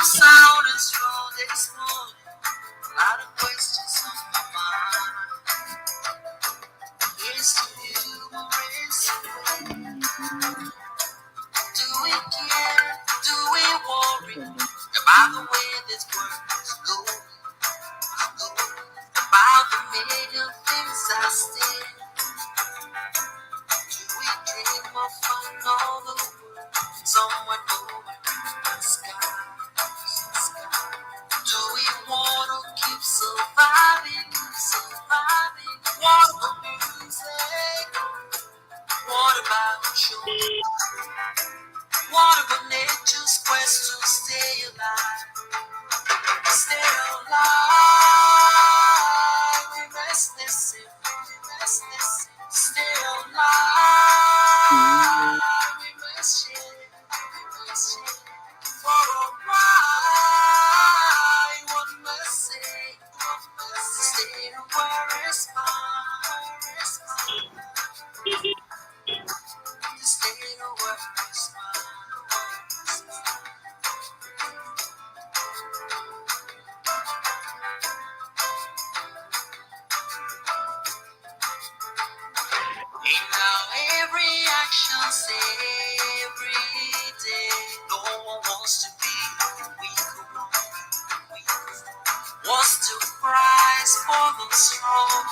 sound is strong this morning. A lot of questions on my mind. Is to humorous. Do we care? Do we worry about the way this world is going? About the million things I still. Do we dream of another world somewhere over the sky? Do we want to keep surviving, surviving? What about music? What about you? What about nature's quest to stay alive? Stay alive. We must listen, we must listen. Stay alive. We must share, we must share. For a while, one must say, one must stay where is mine, stay where is mine. And now every action, say every day, no one wants to be weaker, wants to rise for the strong.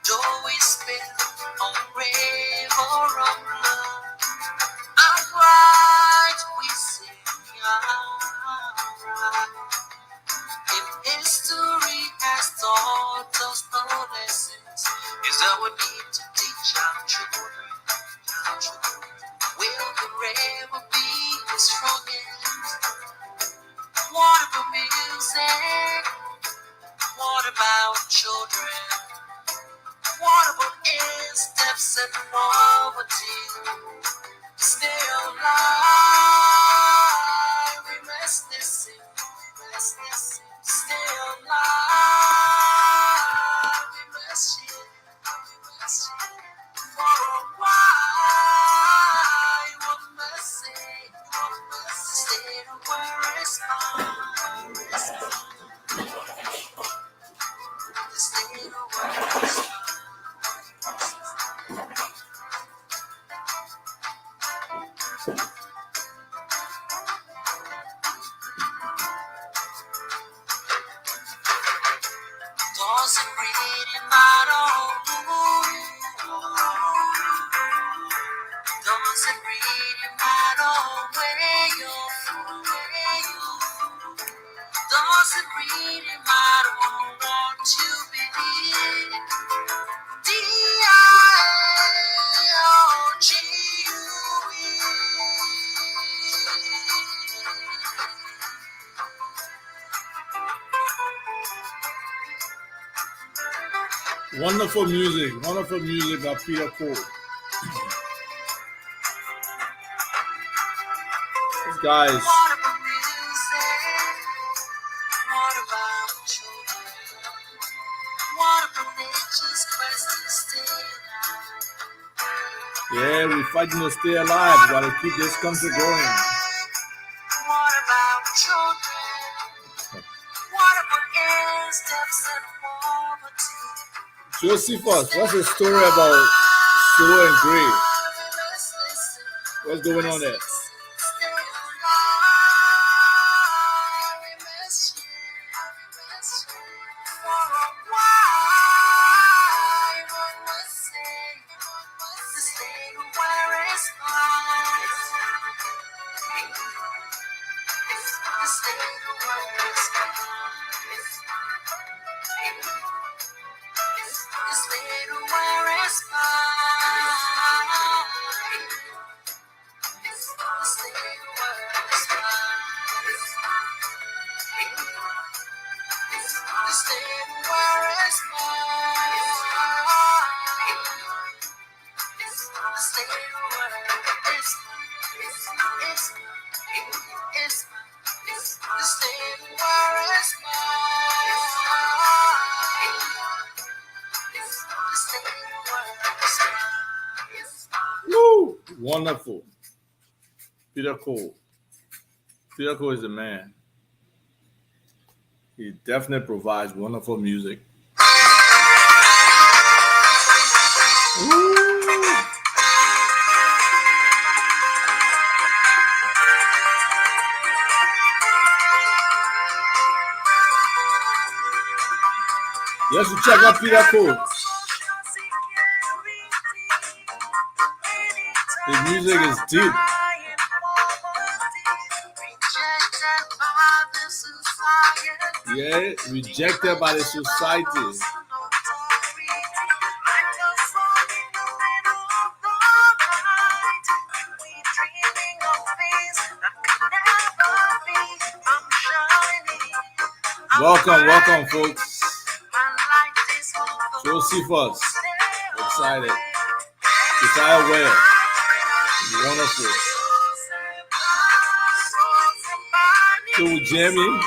Though we spend on brave or on blood, outright we sing outright. If history has taught us no lessons, is that we need to teach our children. Will forever be the strongest? What about music? What about children? What about steps and poverty? Stay alive, we must listen, we must listen. Stay alive, we must share, we must share. For a while, one must say, one must stay where is mine, stay where is mine. Doesn't really matter who. Doesn't really matter where you're from. Doesn't really matter what you believe. D-I-O-G-U-E. Wonderful music by Peter Cole. This guy is What about music? What about children? What about nature's quest to stay alive? yeah, we're fighting to stay alive. Gotta keep this country going. What about children? What about steps and poverty? Josephus, what's the story about Sue and Gray? What's going on there? Woo! Wonderful. Peter Cole. Theoco is the man. He definitely provides wonderful music. Ooh. You should check out Peter Cole. His music is deep. Yeah, rejected by the society. Welcome, folks. Josephus, excited. Desire well. Wonderful. So Jamie,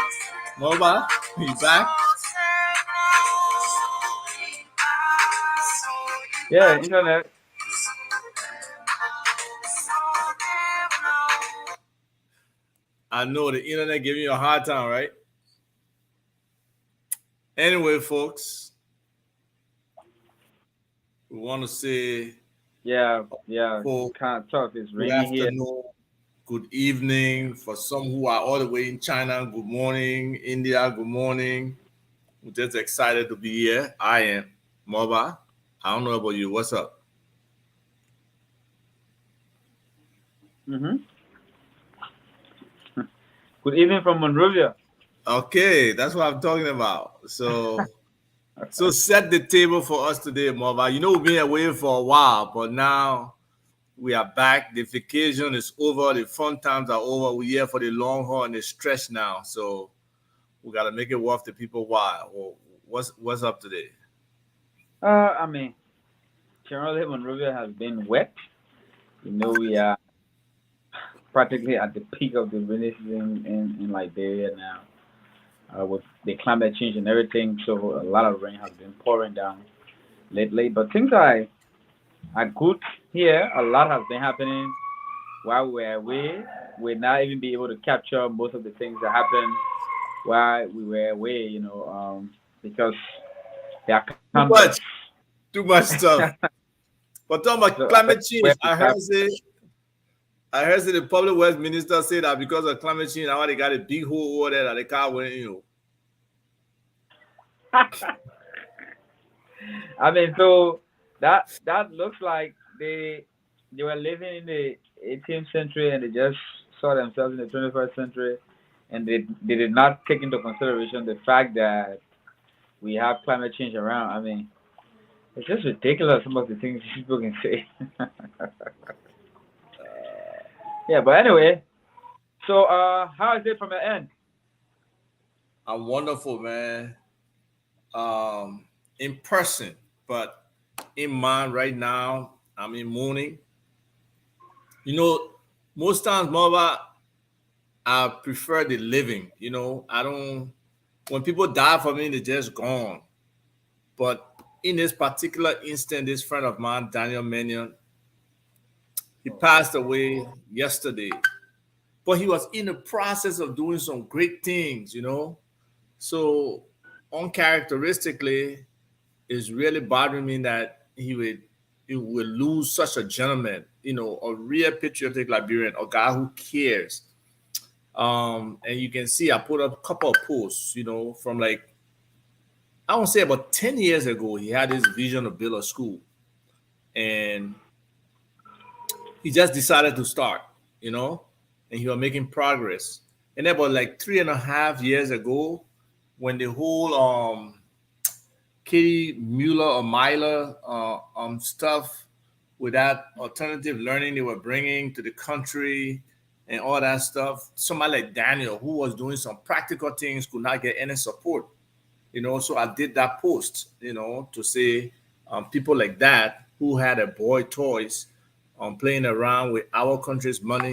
Moba, you back? Yeah, internet. I know the internet giving you a hard time, right? Anyway, folks, we want to say Yeah, for kind of tough. It's good raining here. afternoon, good evening for some who are all the way in China. Good morning, India. Good morning. We're just excited to be here. I am Moba. I don't know about you. What's up? Mm-hmm. Good evening from Monrovia. Okay, that's what I'm talking about. So set the table for us today, Moba. You know we've been away for a while, but now we are back. The vacation is over. The fun times are over. We're here for the long haul and the stretch now. So we got to make it worth the people while. Well, what's up today? I mean, generally Monrovia has been wet. You know, we are practically at the peak of the rainy season in Liberia now, with the climate change and everything. So a lot of rain has been pouring down lately. But things are good here. A lot has been happening while we were away. We're not even be able to capture most of the things that happened while we were away. Because they are Too much stuff. But talking about climate change, I heard the public works minister say that because of climate change, now they got a big hole over there that they can't win. I mean, so that looks like they were living in the 18th century and they just saw themselves in the 21st century, and they did not take into consideration the fact that we have climate change around. I mean, it's just ridiculous some of the things people can say. Yeah, but anyway, so how is it from your end? I'm wonderful, man. In person, but in mind right now, I'm in mourning. Most times, Mama, I prefer the living. I don't. When people die for me, they're just gone. But in this particular instant, this friend of mine, Daniel Mannion, he passed away yesterday. But he was in the process of doing some great things. So uncharacteristically, it's really bothering me that he would lose such a gentleman, a real patriotic Liberian, a guy who cares. And you can see I put up a couple of posts, from like I want to say about 10 years ago, he had this vision to build a school. And he just decided to start, and he was making progress. And then about like 3.5 years ago, when the whole Katie Mueller or Myler stuff with that alternative learning they were bringing to the country and all that stuff, somebody like Daniel, who was doing some practical things, could not get any support. So I did that post, to say people like that who had a boy toys playing around with our country's money,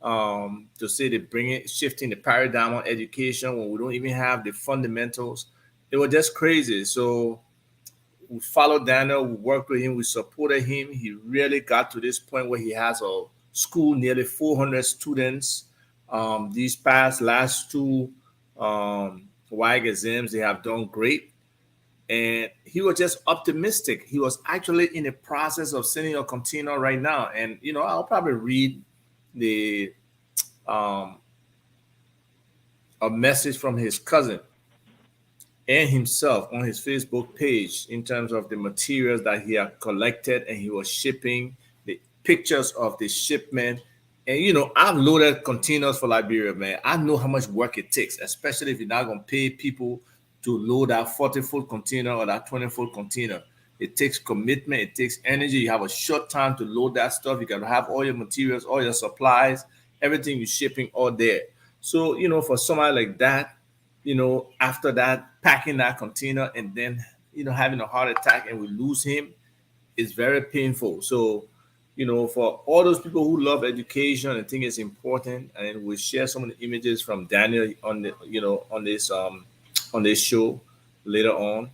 to say they bring it, shifting the paradigm on education when we don't even have the fundamentals. It was just crazy. So we followed Daniel, we worked with him, we supported him. He really got to this point where he has a school, nearly 400 students, These last two WAG exams, they have done great. And he was just optimistic. He was actually in the process of sending a container right now. And, I'll probably read the um, a message from his cousin and himself on his Facebook page in terms of the materials that he had collected and he was shipping, the pictures of the shipment. And I've loaded containers for Liberia, man. I know how much work it takes, especially if you're not gonna pay people to load that 40-foot container or that 20-foot container. It takes commitment, it takes energy. You have a short time to load that stuff. You gotta have all your materials, all your supplies, everything you're shipping all there. So, for somebody like that, after that, packing that container and then, having a heart attack and we lose him is very painful. So, for all those people who love education and think it's important, and we'll share some of the images from Daniel on the, on this show later on.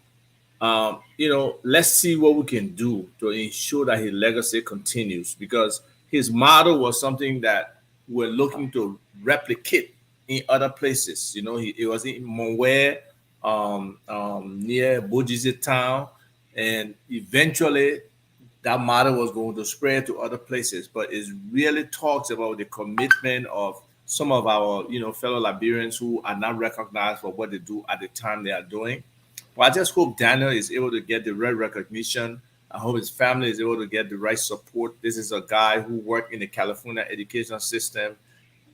Let's see what we can do to ensure that his legacy continues, because his model was something that we're looking to replicate in other places. It was in Monware, near Bojize town, and eventually that model was going to spread to other places. But it really talks about the commitment of some of our, fellow Liberians who are not recognized for what they do at the time they are doing. Well, I just hope Daniel is able to get the right recognition. I hope his family is able to get the right support. This is a guy who worked in the California education system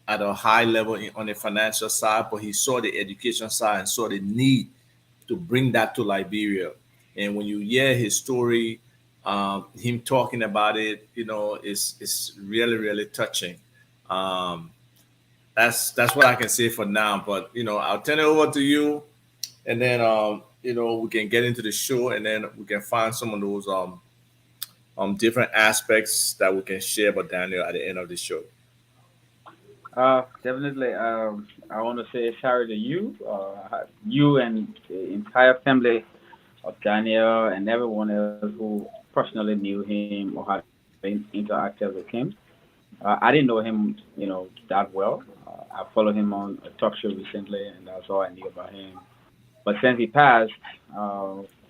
at a high level on the financial side, but he saw the education side and saw the need to bring that to Liberia. And when you hear his story, him talking about it, it's really, really touching. That's what I can say for now. But I'll turn it over to you, and then we can get into the show, and then we can find some of those different aspects that we can share about Daniel at the end of the show. Definitely. I want to say sorry to you, you and the entire family of Daniel and everyone else who personally knew him or had been interacted with him. I didn't know him, that well. I followed him on a talk show recently, and that's all I knew about him. But since he passed,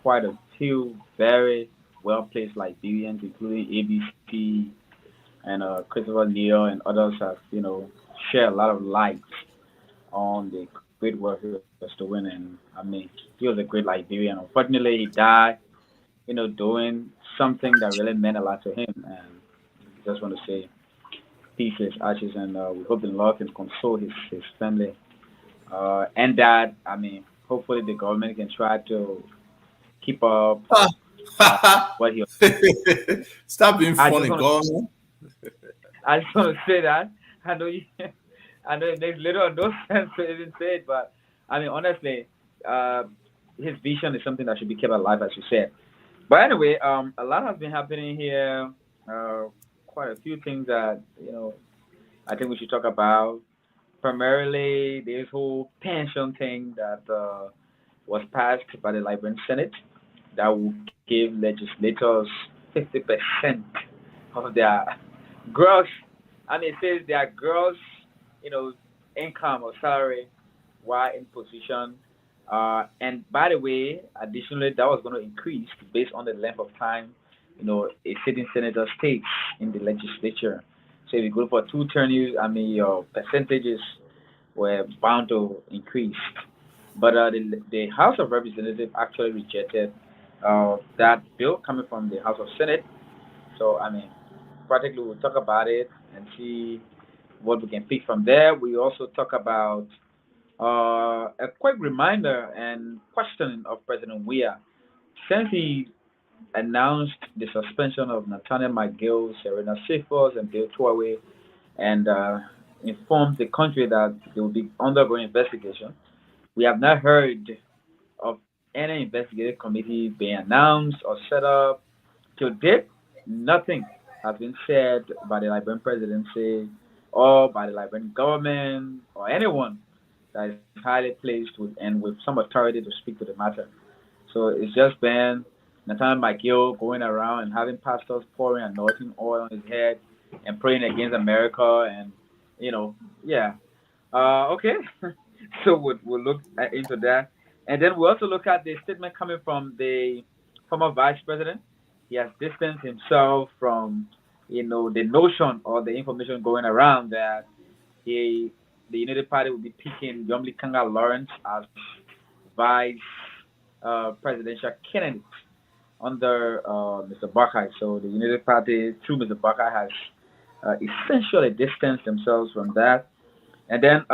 quite a few very well-placed Liberians, including ABC and Christopher Neal and others, have share a lot of light on the great work he was doing. And I mean, he was a great Liberian. Unfortunately, he died, doing something that really meant a lot to him. And just want to say peace to his ashes, and we hope the Lord can console his family. And that, I mean, hopefully the government can try to keep up what he. Stop being I funny, just want government. I just want to say that. I know I know it makes little or no sense to even say it, but I mean, honestly, his vision is something that should be kept alive, as you said. But anyway, a lot has been happening here. Uh, Quite a few things that I think we should talk about. Primarily, this whole pension thing that was passed by the Liberian Senate that will give legislators 50% of their gross. I mean, it says their gross, you know, income or salary while in position. And by the way, additionally, that was going to increase based on the length of time, a sitting senator stays in the legislature. So if you go for two terms, I mean, your percentages were bound to increase. But the House of Representatives actually rejected that bill coming from the House of Senate. So, I mean, practically we'll talk about it and see what we can pick from there. We also talk about a quick reminder and questioning of President Weah. Since he announced the suspension of Nathaniel McGill, Serena Schiffers, and Bill Torway, and informed the country that they will be undergoing investigation, we have not heard of any investigative committee being announced or set up. To date, nothing has been said by the Liberian presidency or by the Liberian government or anyone that is highly placed with and with some authority to speak to the matter. So it's just been Nathaniel McGill going around and having pastors pouring anointing oil on his head and praying against America and yeah. Okay. So we'll look into that, and then we'll also look at the statement coming from the former vice president. He has distanced himself from, the notion or the information going around that he, the United Party will be picking Yomli Kanga Lawrence as vice presidential candidate under Mr. Bakai. So the United Party, through Mr. Bakai, has essentially distanced themselves from that. And then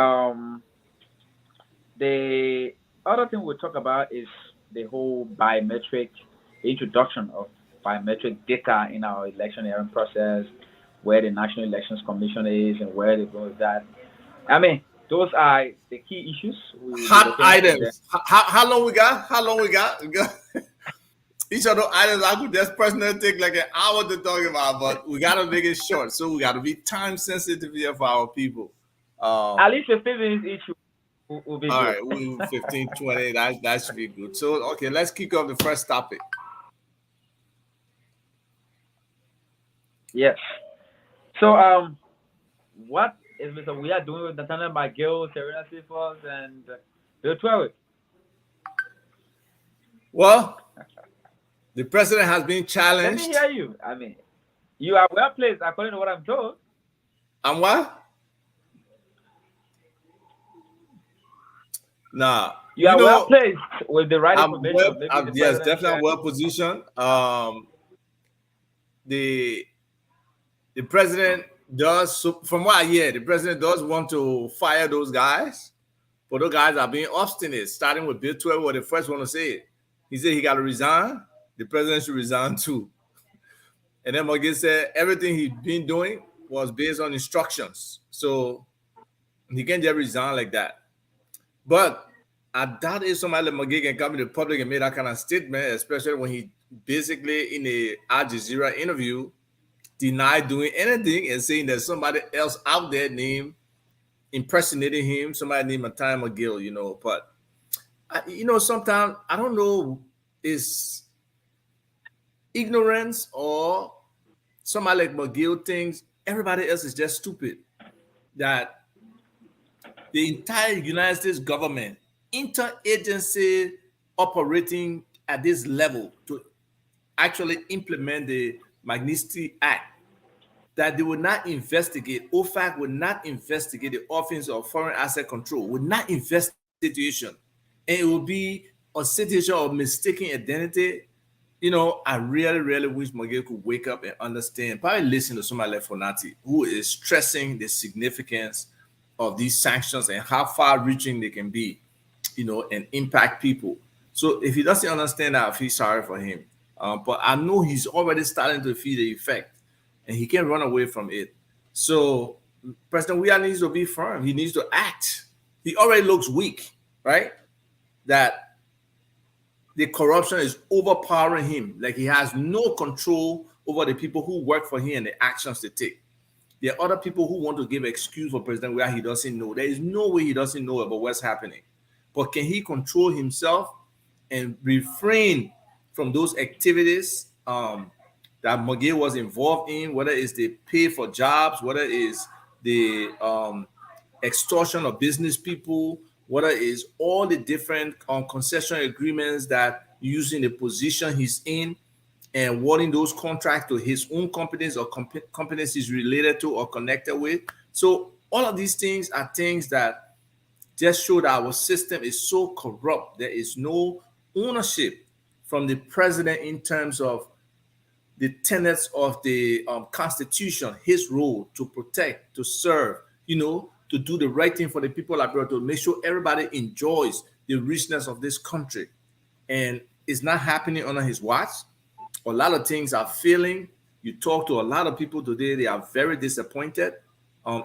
the other thing we'll talk about is the whole biometric introduction of biometric data in our electioneering process, where the National Elections Commission is and where they go with that. I mean, those are the key issues we'll be Hot looking at. And then, items. How long we got? How long we got? Each of those items I could just personally take like an hour to talk about, but we gotta make it short. So we gotta be time sensitive here for our people. at least 15 minutes each will be All good. right, we 15, 20, that should be good. So okay, let's kick off the first topic. Yes. So, what is Mr. We are doing with Nathaniel McGill, Serena Seafors, and Bill Twerwick? Well, the president has been Let me challenged. hear you. I mean, you are well placed according to what I'm told. And what? Nah, You are well placed with the right I'm information. well, Maybe the yes, president definitely shared. well positioned. The president does, so from what I hear, the president does want to fire those guys, but those guys are being obstinate. Starting with Bill 12, was the first one to say it. He said he got to resign. The president should resign too. And then McGill said everything he'd been doing was based on instructions, so he can't just resign like that. But I doubt if somebody like McGee can come to the public and make that kind of statement, especially when he basically in a Al Jazeera interview denied doing anything and saying there's somebody else out there named impersonating him, somebody named Matai McGill, But sometimes I don't know, is ignorance or somebody like McGill thinks everybody else is just stupid. That the entire United States government, interagency operating at this level to actually implement the Magnitsky Act, that they would not investigate, OFAC would not investigate the Office of Foreign Asset Control, would not investigate the situation. And it would be a situation of mistaken identity. I really, really wish McGill could wake up and understand, probably listen to somebody like Fonati, who is stressing the significance of these sanctions and how far-reaching they can be, and impact people. So if he doesn't understand that, I feel sorry for him. But I know he's already starting to feel the effect, and he can't run away from it. So President Weah needs to be firm. He needs to act. He already looks weak, right? That the corruption is overpowering him. Like he has no control over the people who work for him and the actions they take. There are other people who want to give excuse for President where he doesn't know. There is no way he doesn't know about what's happening. But can he control himself and refrain from those activities that McGill was involved in, whether it's the pay for jobs, whether it's the extortion of business people, whether it's all the different concession agreements that using the position he's in and awarding those contracts to his own companies or companies he's related to or connected with. So all of these things are things that just show that our system is so corrupt. There is no ownership from the president in terms of the tenets of the Constitution, his role to protect, to serve, to do the right thing for the people of Liberia, to make sure everybody enjoys the richness of this country. And it's not happening under his watch. A lot of things are failing. You talk to a lot of people today, they are very disappointed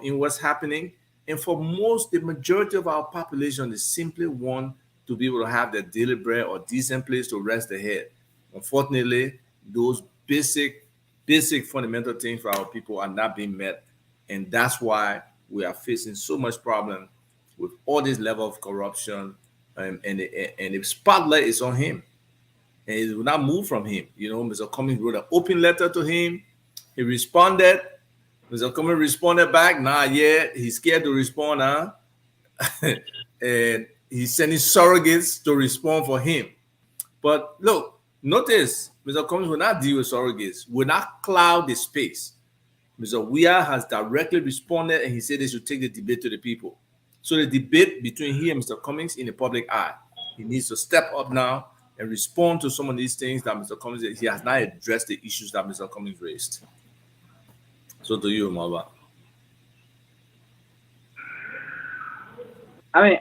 in what's happening. And for the majority of our population is simply want to be able to have their daily bread or decent place to rest their head. Unfortunately, those basic fundamental things for our people are not being met. And that's why we are facing so much problem with all this level of corruption. And the spotlight is on him. And it will not move from him. Mr. Cummings wrote an open letter to him. He responded. Mr. Cummings responded back. Nah, yeah, he's scared to respond, huh? and he's sending surrogates to respond for him. But look, notice Mr. Cummings will not deal with surrogates, will not cloud the space. Mr. Weah has directly responded and he said they should take the debate to the people. So the debate between he and Mr. Cummings in the public eye. He needs to step up now and respond to some of these things that Mr. Cummings, he has not addressed the issues that Mr. Cummings raised. So to you, Maba. I mean,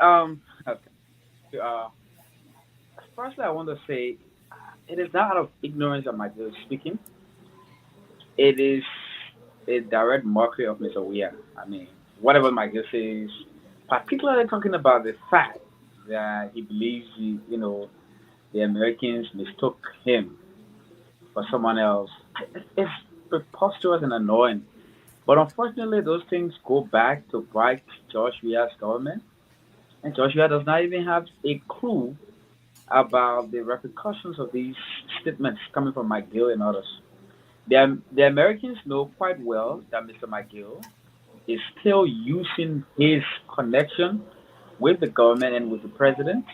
okay. Firstly, I want to say it is not out of ignorance of my speaking. It is a direct mockery of Mr. Weah. I mean, whatever Michael says, particularly talking about the fact that he believes, the Americans mistook him for someone else. It's preposterous and annoying. But unfortunately, those things go back to Bright George Weah's government, and George Weah does not even have a clue about the repercussions of these statements coming from McGill and others. The Americans know quite well that Mr. McGill is still using his connection with the government and with the president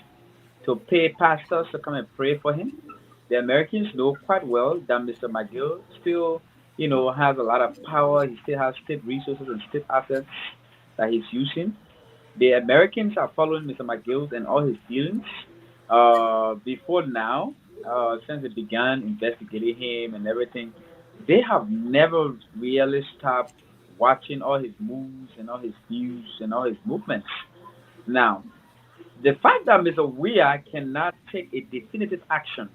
to pay pastors to come and pray for him. The Americans know quite well that Mr. McGill still, has a lot of power. He still has state resources and state assets that he's using. The Americans are following Mr. McGill and all his dealings. Before now, since they began investigating him and everything, they have never really stopped watching all his moves and all his views and all his movements. Now, the fact that Mr. Weah cannot take a definitive action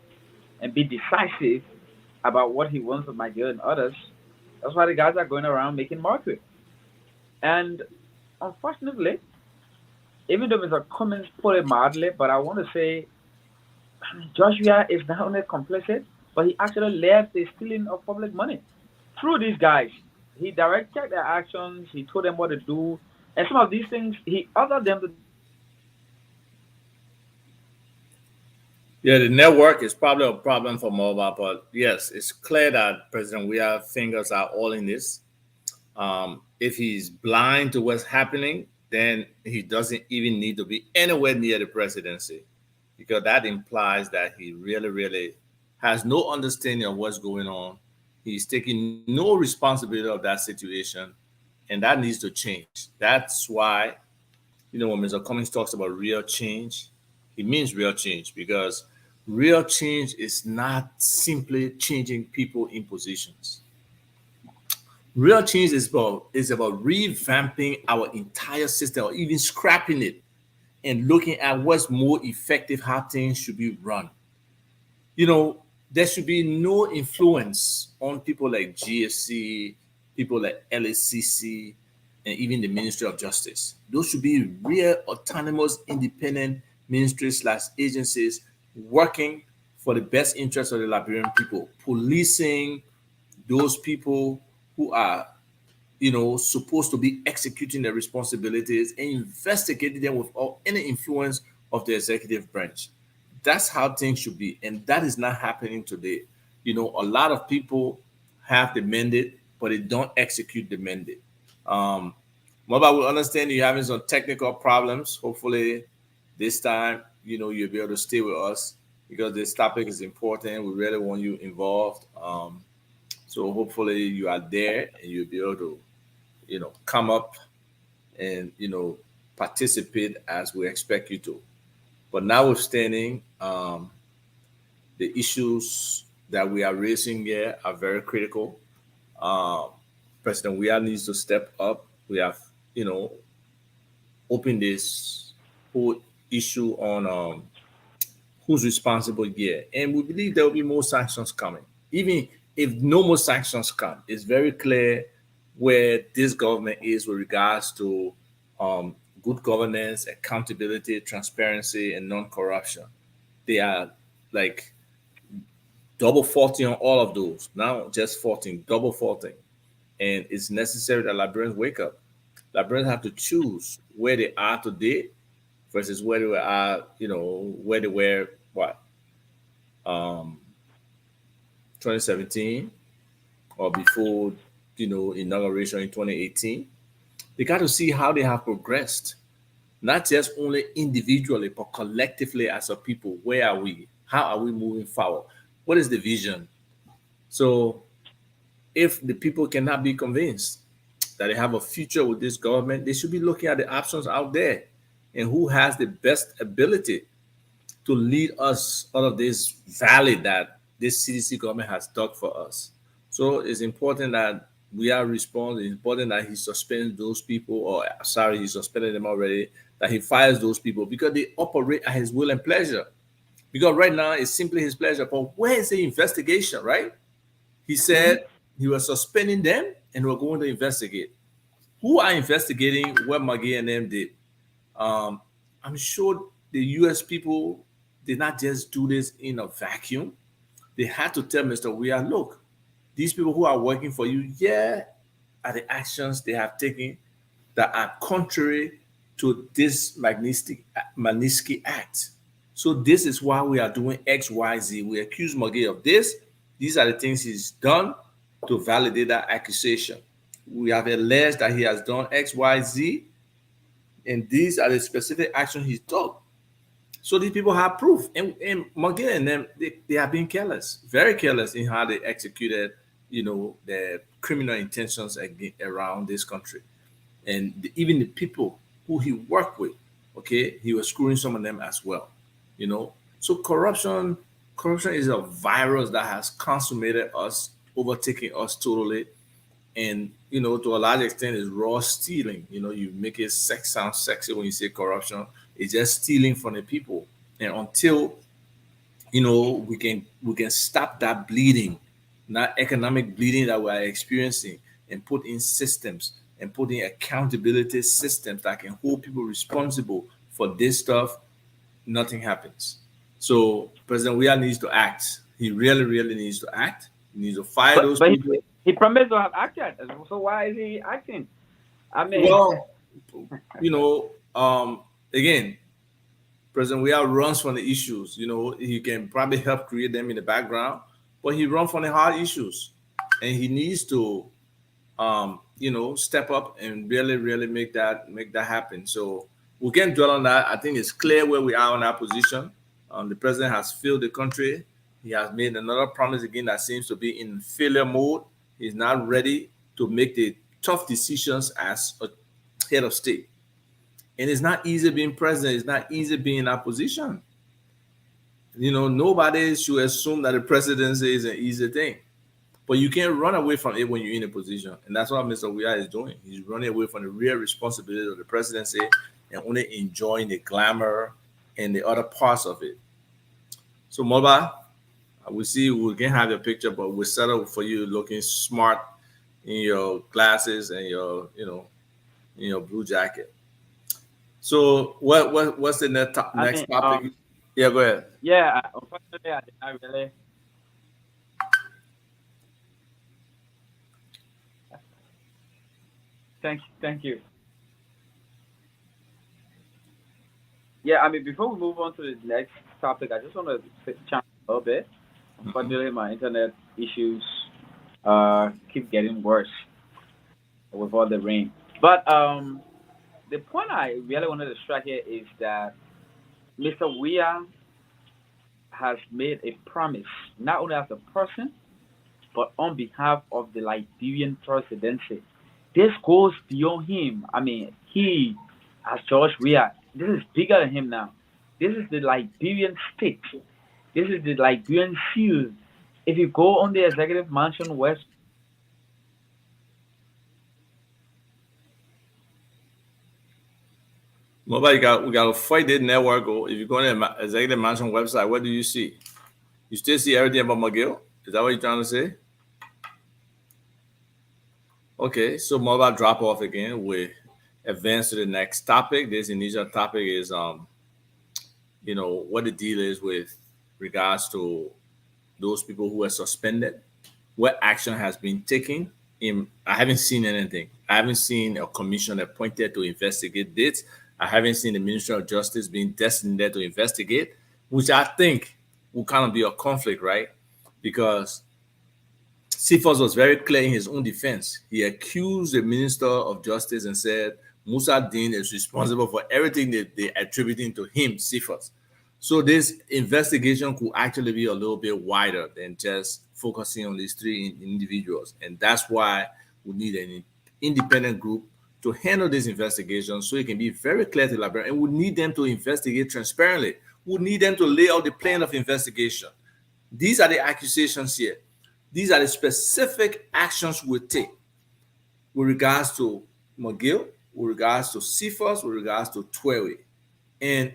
and be decisive about what he wants with McGill and others, that's why the guys are going around making mockery. And unfortunately, even though Mr. Cummings put it mildly, but I want to say Joshua is not only complicit, but he actually led the stealing of public money through these guys. He directed their actions, he told them what to do, and some of these things he ordered them to. Yeah, the network is probably a problem for mobile, but yes, it's clear that President Weah's fingers are all in this. If he's blind to what's happening, then he doesn't even need to be anywhere near the presidency, because that implies that he really, really has no understanding of what's going on. He's taking no responsibility of that situation, and that needs to change. That's why, when Mr. Cummings talks about real change, he means real change, because real change is not simply changing people in positions. Real change is about revamping our entire system, or even scrapping it and looking at what's more effective, how things should be run. There should be no influence on people like GSC, people like LACC, and even the Ministry of Justice. Those should be real autonomous, independent ministries slash agencies working for the best interests of the Liberian people, policing those people who are, supposed to be executing their responsibilities and investigating them without any influence of the executive branch. That's how things should be, and that is not happening today. A lot of people have the mandate, but they don't execute the mandate. Mobile, we understand you're having some technical problems. Hopefully, this time, you'll be able to stay with us, because this topic is important. We really want you involved. So hopefully you are there and you'll be able to, come up and, participate as we expect you to. But notwithstanding, the issues that we are raising here are very critical. Um, President Weah needs to step up. We have, opened this whole issue on who's responsible here. And we believe there will be more sanctions coming. Even if no more sanctions come, it's very clear where this government is with regards to good governance, accountability, transparency, and non-corruption. They are like double faulting on all of those, not just faulting, double faulting. And it's necessary that Liberians wake up. Liberians have to choose where they are today versus where they are, where they were, what, um, 2017 or before, inauguration in 2018. They got to see how they have progressed. not just only individually, but collectively as a people. Where are we? How are we moving forward? What is the vision? So if the people cannot be convinced that they have a future with this government, they should be looking at the options out there and who has the best ability to lead us out of this valley that this CDC government has dug for us. So it's important that we are responsible. It's important that he suspends those people, or sorry, he suspended them already, that he fires those people because they operate at his will and pleasure. Because right now it's simply his pleasure. But where is the investigation, right? He said he was suspending them and we're going to investigate. Who are investigating what Maggie and them did? I'm sure the US people did not just do this in a vacuum. They had to tell Mr. Weah, look, these people who are working for you, are the actions they have taken that are contrary to this Magnitsky Act. So this is why we are doing X, Y, Z. We accuse Maggie of this. These are the things he's done to validate that accusation. We have alleged that he has done X, Y, Z, and these are the specific actions he took. So these people have proof. And Maggie and them, they have been careless, very careless in how they executed, their criminal intentions around this country. And even the people who he worked with, okay, he was screwing some of them as well, So corruption is a virus that has consummated us, overtaking us totally. And, to a large extent is raw stealing. You make it sound sexy when you say corruption. It's just stealing from the people. And until, we can stop that bleeding, that economic bleeding that we're experiencing, and put in systems and put in accountability systems that can hold people responsible for this stuff, nothing happens. So President Weah needs to act. He really, really needs to act. He needs to fire those people. He promised to have acted. So why is he acting? I mean, again, President Weah runs from the issues. He can probably help create them in the background, but he runs from the hard issues, and he needs to, step up and really, really make that happen. So we can't dwell on that. I think it's clear where we are on our position. The president has failed the country. He has made another promise again that seems to be in failure mode. He's not ready to make the tough decisions as a head of state. And it's not easy being president. It's not easy being in that position. Nobody should assume that the presidency is an easy thing. But you can't run away from it when you're in a position. And that's what Mr. Weah is doing. He's running away from the real responsibility of the presidency and only enjoying the glamour and the other parts of it. So, Moba, we can have your picture, but we'll settle for you looking smart in your glasses and your, in your blue jacket. So, what's the next topic? Yeah, go ahead. Yeah, unfortunately, I really. Thank you. Yeah, before we move on to the next topic, I just want to chat a little bit. Unfortunately, my internet issues keep getting worse with all the rain. But the point I really wanted to strike here is that Mr. Weah has made a promise, not only as a person, but on behalf of the Liberian presidency. This goes beyond him. He, as George Weah, this is bigger than him now. This is the Liberian state. This is the Liberian seal. If you go on the Executive Mansion West, We got a 4-day network. If you go on the Executive Mansion website, what do you see? You still see everything about McGill? Is that what you're trying to say? Okay, so mobile drop off again. We advance to the next topic. This initial topic is what the deal is with regards to those people who are suspended. What action has been taken? I haven't seen anything. I haven't seen a commission appointed to investigate this. I haven't seen the Ministry of Justice being designated to investigate, which I think will kind of be a conflict, right? Because CFOS was very clear in his own defense. He accused the Minister of Justice and said, Musa Dean is responsible for everything that they're attributing to him, Cephas. So this investigation could actually be a little bit wider than just focusing on these three individuals. And that's why we need an independent group to handle this investigation so it can be very clear to the librarian. And we need them to investigate transparently. We need them to lay out the plan of investigation. These are the accusations here. These are the specific actions we take with regards to McGill, with regards to Cephas, with regards to Twere. And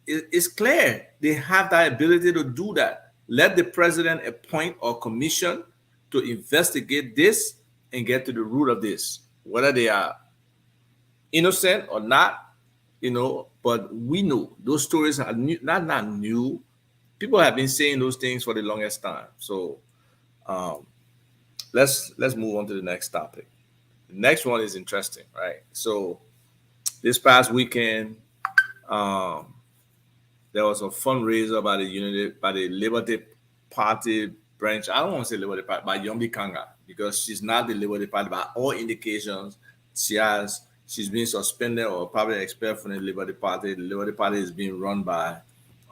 it's clear they have the ability to do that. Let the president appoint a commission to investigate this and get to the root of this, whether they are innocent or not, but we know those stories are not new. People have been saying those things for the longest time. So let's move on to the next topic. The next one is interesting, right? So this past weekend, there was a fundraiser by the Liberty Party branch. I don't want to say Liberty Party, by Yombi Kanga, because she's not the Liberty Party. By all indications, she's been suspended or probably expelled from the Liberty Party. The Liberty Party is being run by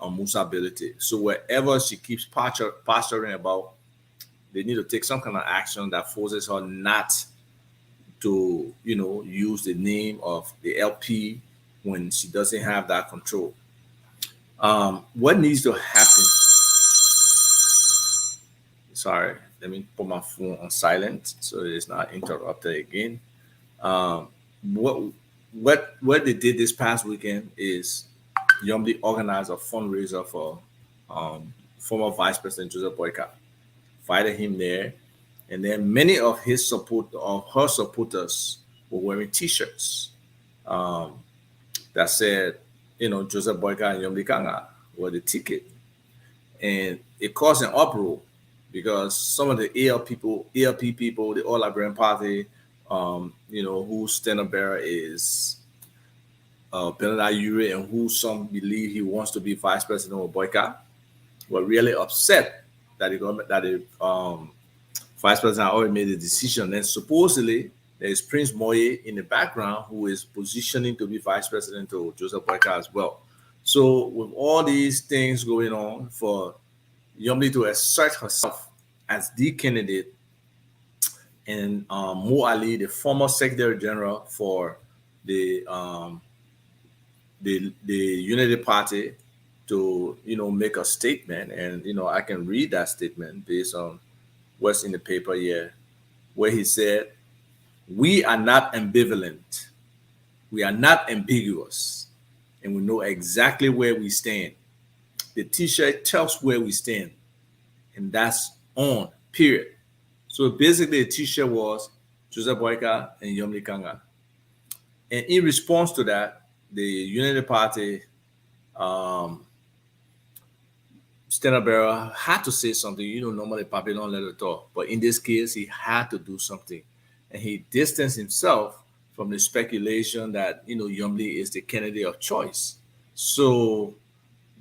Musa Ability. So wherever she keeps posturing about, they need to take some kind of action that forces her not to, use the name of the LP when she doesn't have that control. What needs to happen? Sorry, let me put my phone on silent so it's not interrupted again. What they did this past weekend is Yombi organized a fundraiser for former Vice President Joseph Boyka. Invited him there, and then many of her supporters were wearing T-shirts that said, Joseph Boyka and Yombi Kanga were the ticket, and it caused an uproar because some of the ALP people, the All Liberian Party, whose standard bearer is Bernard Ure, and who some believe he wants to be Vice President of Boyka, were really upset that the Vice President already made a decision. And supposedly there is Prince Moye in the background who is positioning to be Vice President to Joseph Boyka as well. So with all these things going on for Yombi to assert herself as the candidate, and Mo Ali, the former Secretary General for the Unity Party, to make a statement, and I can read that statement based on what's in the paper here, where he said, "We are not ambivalent, we are not ambiguous, and we know exactly where we stand. The T-shirt tells where we stand, and that's on, period." So basically the T-shirt was Joseph Boyka and Yombi Kanga. And in response to that, the Unity Party standard bearer had to say something. Normally Papi don't let it talk, but in this case, he had to do something, and he distanced himself from the speculation that Yombi is the candidate of choice. So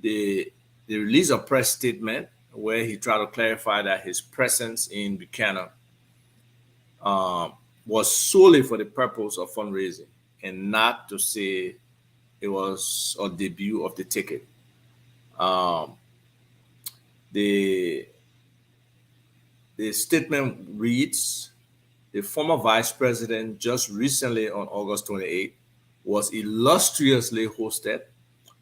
they released a press statement where he tried to clarify that his presence in Buchanan was solely for the purpose of fundraising, and not to say it was a debut of the ticket. The statement reads, "The former vice president just recently on August 28 was illustriously hosted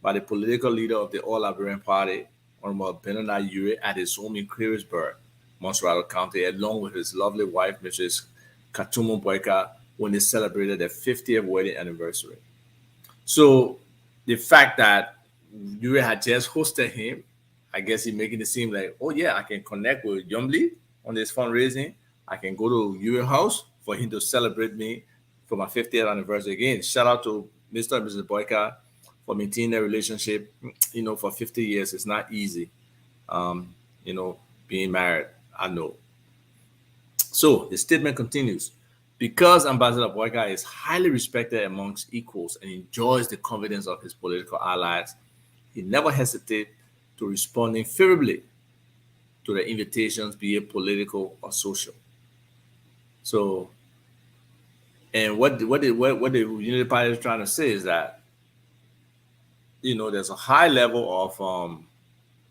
by the political leader of the All Liberian Party, Honorable Bernard Ure, at his home in Clarisburg, Montserrat County, along with his lovely wife, Mrs. Katumu Boyka, when they celebrated their 50th wedding anniversary." So the fact that Ure had just hosted him, I guess he's making it seem like, oh yeah, I can connect with Yombi on this fundraising. I can go to Ure house for him to celebrate me for my 50th anniversary. Again, shout out to Mr. and Mrs. Boyka for maintaining their relationship, for 50 years. It's not easy, being married, I know. So the statement continues. "Because Ambassador Boyka is highly respected amongst equals and enjoys the confidence of his political allies, he never hesitated to responding favorably to the invitations, be it political or social." So And what the Unity Party is trying to say is that, there's a high level of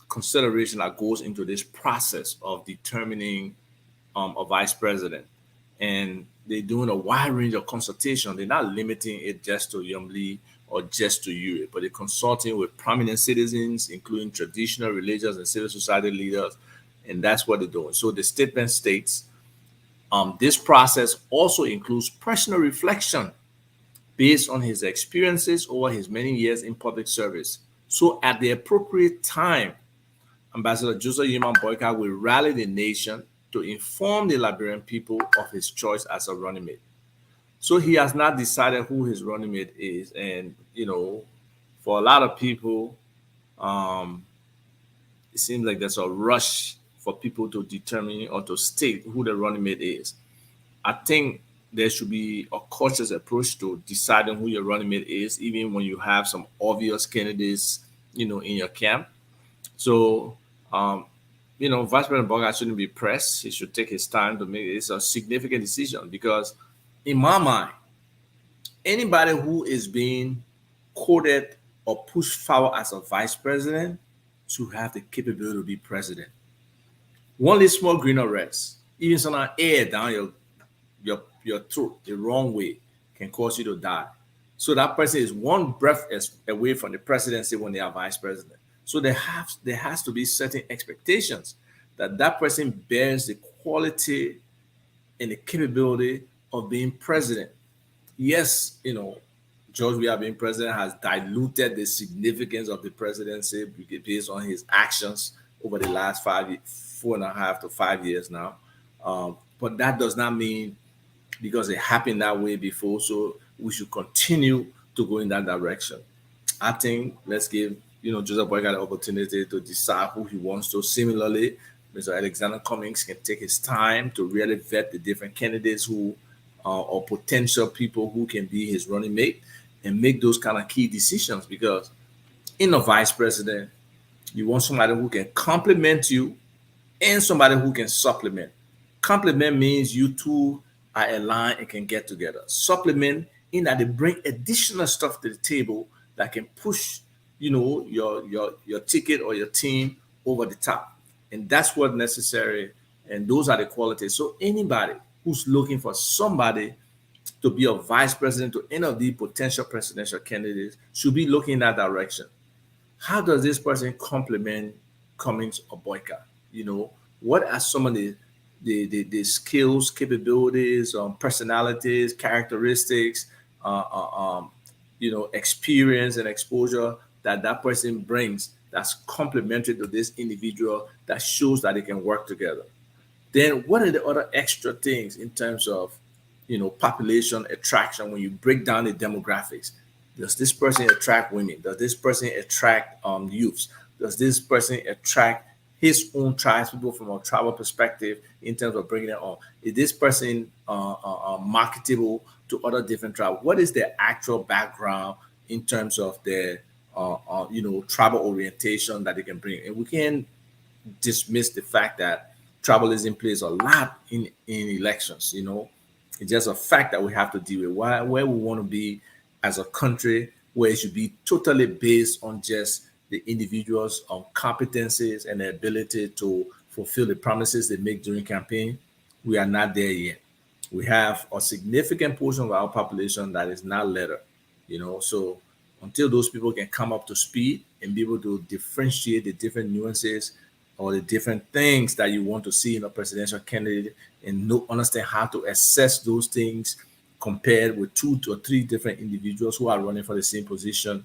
consideration that goes into this process of determining a vice president, and they're doing a wide range of consultation. They're not limiting it just to Yumli or just to you, but they're consulting with prominent citizens, including traditional, religious, and civil society leaders, and that's what they're doing. So the statement states, this process also includes personal reflection based on his experiences over his many years in public service. So at the appropriate time, Ambassador Joseph Yimam Boyka will rally the nation to inform the Liberian people of his choice as a running mate. So he has not decided who his running mate is. And, for a lot of people, it seems like there's a rush for people to determine or to state who the running mate is. I think there should be a cautious approach to deciding who your running mate is, even when you have some obvious candidates, in your camp. So, Vice President Boga shouldn't be pressed. He should take his time to make it. It's a significant decision because, in my mind, anybody who is being quoted or pushed forward as a vice president should have the capability to be president. One little small green or rest, even some air down your throat the wrong way can cause you to die. So that person is one breath away from the presidency when they are vice president. So there has to be certain expectations that person bears the quality and the capability of being president. Yes, George Weah being president has diluted the significance of the presidency based on his actions over the last 4.5 to 5 years now. But that does not mean because it happened that way before, so we should continue to go in that direction. I think let's give Joseph Boyka the opportunity to decide who he wants to. Similarly, Mr. Alexander Cummings can take his time to really vet the different candidates who or potential people who can be his running mate and make those kind of key decisions, because in a vice president, you want somebody who can complement you and somebody who can supplement. Complement means you two are aligned and can get together. Supplement in that they bring additional stuff to the table that can push, your ticket or your team over the top. And that's what's necessary. And those are the qualities. So anybody who's looking for somebody to be a vice president to any of the potential presidential candidates should be looking in that direction. How does this person complement Cummings or Boyka? What are some of the skills, capabilities, personalities, characteristics, experience and exposure that person brings that's complementary to this individual that shows that they can work together? Then what are the other extra things in terms of, population attraction when you break down the demographics? Does this person attract women? Does this person attract youths? Does this person attract his own tribespeople from a tribal perspective in terms of bringing it on? Is this person marketable to other different tribes? What is their actual background in terms of their, tribal orientation that they can bring? And we can't dismiss the fact that tribalism plays a lot in elections. It's just a fact that we have to deal with. Where we want to be as a country, where it should be totally based on just the individuals' competencies and their ability to fulfill the promises they make during campaign. We are not there yet. We have a significant portion of our population that is not literate, so until those people can come up to speed and be able to differentiate the different nuances or the different things that you want to see in a presidential candidate and understand how to assess those things compared with 2 to 3 different individuals who are running for the same position,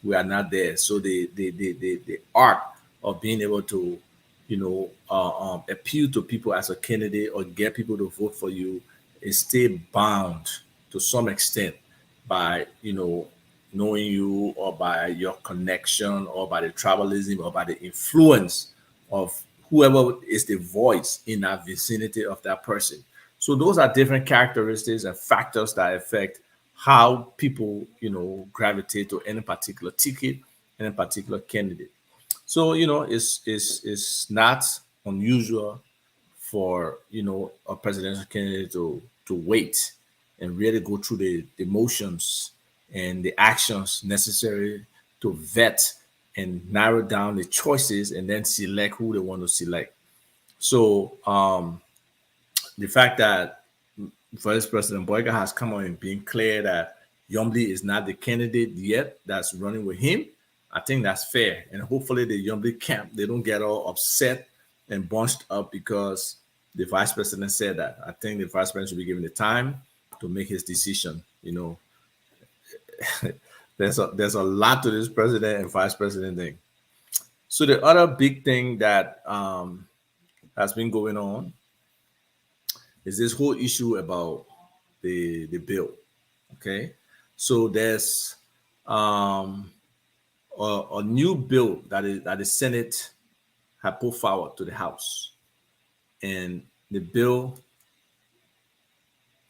we are not there. So the art of being able to, appeal to people as a candidate or get people to vote for you is still bound to some extent by, knowing you or by your connection or by the tribalism or by the influence of whoever is the voice in that vicinity of that person. So those are different characteristics and factors that affect how people, gravitate to any particular ticket and a particular candidate. So, it's not unusual for, a presidential candidate to wait and really go through the motions and the actions necessary to vet and narrow down the choices and then select who they want to select. So the fact that Vice President Boyka has come on and being clear that Yombly is not the candidate yet that's running with him, I think that's fair. And hopefully the Yombly camp, they don't get all upset and bunched up because the vice president said that. I think the vice president should be given the time to make his decision. You know, there's a lot to this president and vice president thing. So the other big thing that has been going on is this whole issue about the bill. Okay, so there's a new bill that the Senate had put forward to the House, and the bill,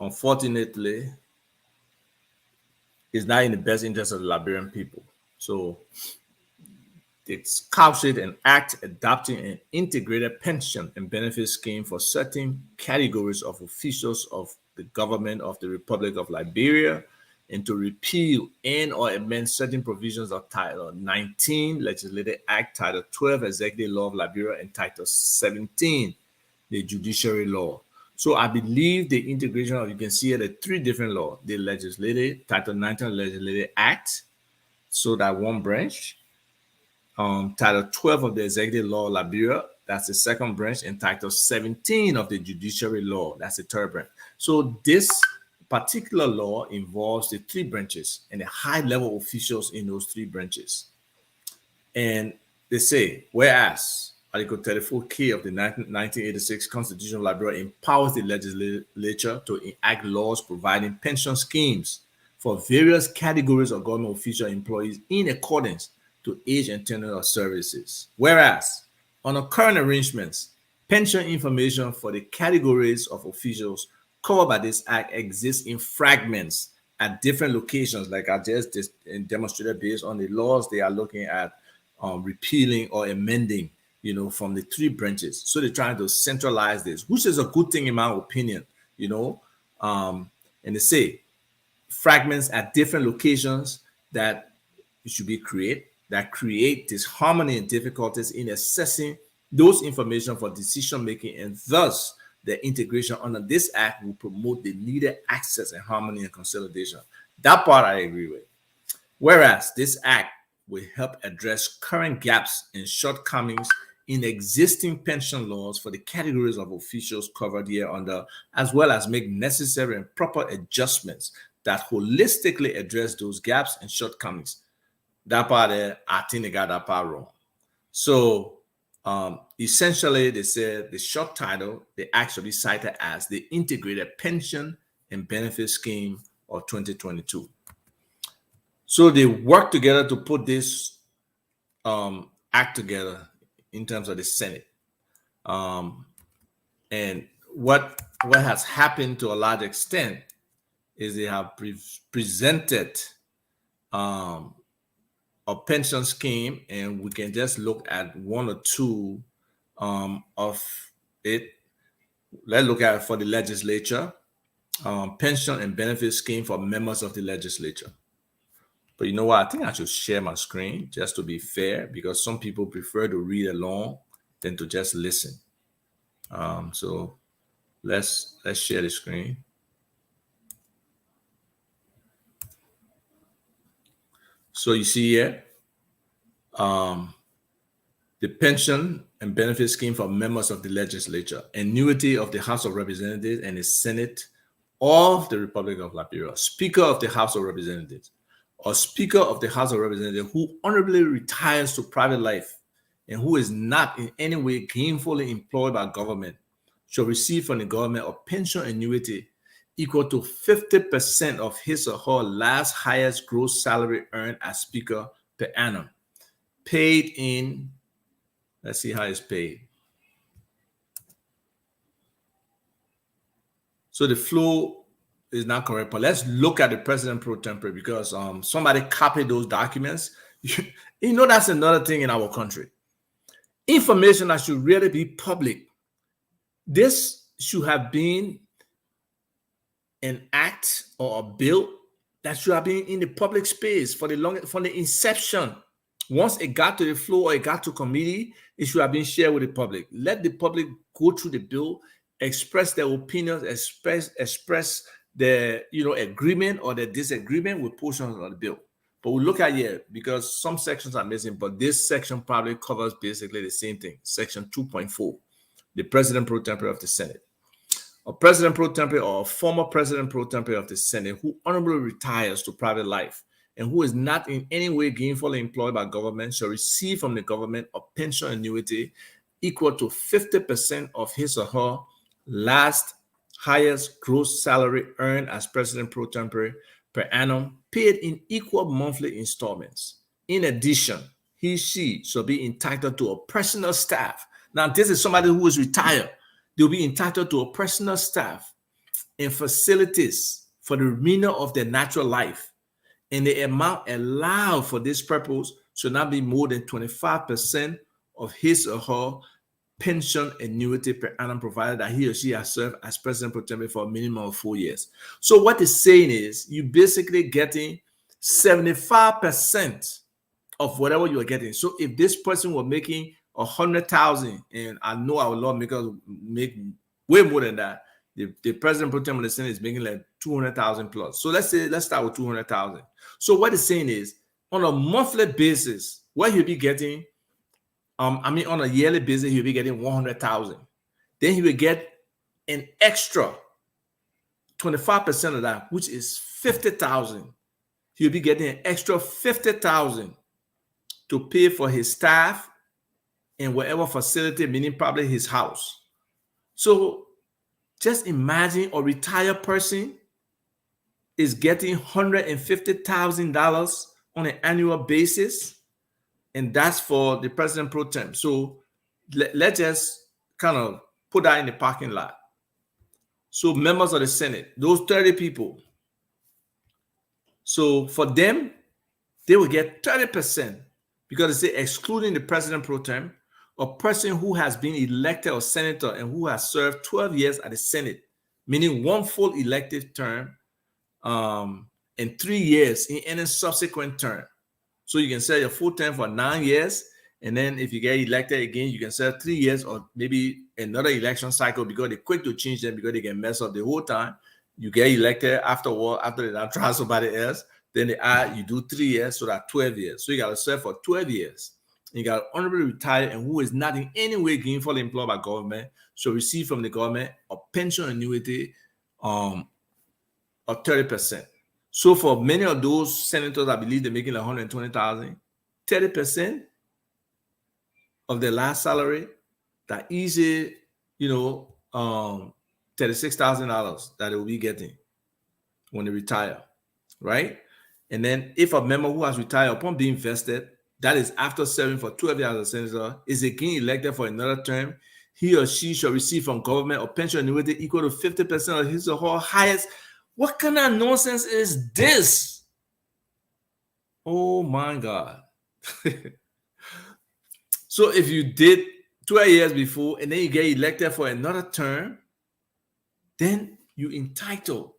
unfortunately, is not in the best interest of the Liberian people. So it's couched an act adopting an integrated pension and benefit scheme for certain categories of officials of the government of the Republic of Liberia, and to repeal and or amend certain provisions of Title 19 Legislative Act, Title 12 Executive Law of Liberia, and Title 17 the Judiciary Law. So I believe the integration of, you can see here the three different laws: the Legislative, Title 19 Legislative Act, so that one branch, Title 12 of the Executive Law of Liberia, that's the second branch, and Title 17 of the Judiciary Law, that's the third branch. So this particular law involves the three branches and the high-level officials in those three branches. And they say, whereas Article 34K of the 1986 Constitution of Liberia empowers the legislature to enact laws providing pension schemes for various categories of government official employees in accordance to age and tenure of services. Whereas, under current arrangements, pension information for the categories of officials covered by this act exists in fragments at different locations, like I just demonstrated based on the laws they are looking at repealing or amending, you know, from the three branches. So they're trying to centralize this, which is a good thing in my opinion, you know. And they say fragments at different locations that should be created, that create disharmony and difficulties in assessing those information for decision making, and thus the integration under this act will promote the needed access and harmony and consolidation. That part I agree with. Whereas this act will help address current gaps and shortcomings in existing pension laws for the categories of officials covered here under, as well as make necessary and proper adjustments that holistically address those gaps and shortcomings. That part there, I think they got that part wrong. So essentially, they said the short title, they actually cited as the Integrated Pension and Benefit Scheme of 2022. So they worked together to put this act together in terms of the Senate. And what has happened to a large extent is they have presented a pension scheme, and we can just look at one or two of it. Let's look at it for the legislature, pension and benefit scheme for members of the legislature. But you know what? I think I should share my screen just to be fair, because some people prefer to read along than to just listen. So let's share the screen. So you see here, the pension and benefit scheme for members of the legislature, annuity of the House of Representatives and the Senate of the Republic of Liberia, Speaker of the House of Representatives, or Speaker of the House of Representatives who honorably retires to private life and who is not in any way gainfully employed by government shall receive from the government a pension annuity equal to 50% of his or her last highest gross salary earned as Speaker per annum, paid in, let's see how it's paid. So the flow is not correct, but let's look at the President pro tempore, because somebody copied those documents. You know, that's another thing in our country. Information that should really be public. This should have been an act or a bill that should have been in the public space from the inception. Once it got to the floor or it got to committee, it should have been shared with the public. Let the public go through the bill, express their opinions, express their agreement or their disagreement with portions of the bill. But we'll look at here because some sections are missing, but this section probably covers basically the same thing. Section 2.4, the president pro tempore of the Senate. A president pro tempore or a former president pro tempore of the Senate who honorably retires to private life and who is not in any way gainfully employed by government shall receive from the government a pension annuity equal to 50% of his or her last highest gross salary earned as president pro tempore per annum, paid in equal monthly installments. In addition, she shall be entitled to a personal staff. Now, this is somebody who is retired. They'll be entitled to a personal staff and facilities for the remainder of their natural life. And the amount allowed for this purpose should not be more than 25% of his or her pension annuity per annum, provided that he or she has served as president pro tempore for a minimum of 4 years. So what it's saying is you basically getting 75% of whatever you are getting. So if this person were making 100,000, and I know our lawmakers make way more than that, the president pro tempore of the Senate is making like 200,000 plus. So let's start with 200,000. So what it's saying is on a monthly basis, what he'll be getting, on a yearly basis, he'll be getting 100,000. Then he will get an extra 25% of that, which is 50,000. He'll be getting an extra 50,000 to pay for his staff in whatever facility, meaning probably his house. So just imagine a retired person is getting $150,000 on an annual basis, and that's for the president pro tem. So let's just kind of put that in the parking lot. So members of the Senate, those 30 people. So for them, they will get 30% because they say excluding the president pro tem, a person who has been elected a senator and who has served 12 years at the Senate, meaning one full elective term, and 3 years in any subsequent term. So you can serve your full term for 9 years, and then if you get elected again, you can serve 3 years or maybe another election cycle because they're quick to change them because they can mess up the whole time. You get elected afterward, after they now try somebody else, then you do 3 years, so that's 12 years. So you got to serve for 12 years. You got to honorably retire and who is not in any way gainfully employed by government shall receive from the government a pension annuity of 30%. So for many of those senators, I believe they're making 120,000, 30% of their last salary, that easy, $36,000 that they will be getting when they retire, right? And then if a member who has retired upon being vested, that is after serving for 12 years as a senator, is again elected for another term, he or she shall receive from government a pension annuity equal to 50% of his or her highest. What kind of nonsense is this? Oh my God. So if you did 12 years before and then you get elected for another term, then you're entitled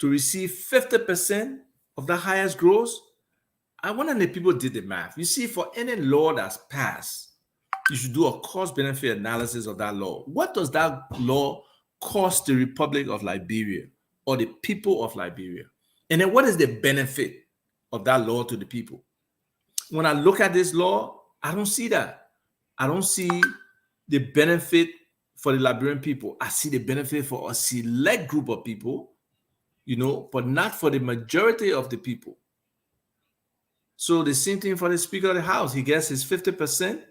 to receive 50% of the highest gross. I wonder if people did the math. You see, for any law that's passed, you should do a cost-benefit analysis of that law. What does that law cost the Republic of Liberia or the people of Liberia? And then what is the benefit of that law to the people? When I look at this law, I don't see that. I don't see the benefit for the Liberian people. I see the benefit for a select group of people, but not for the majority of the people. So the same thing for the Speaker of the House. He gets his 50%.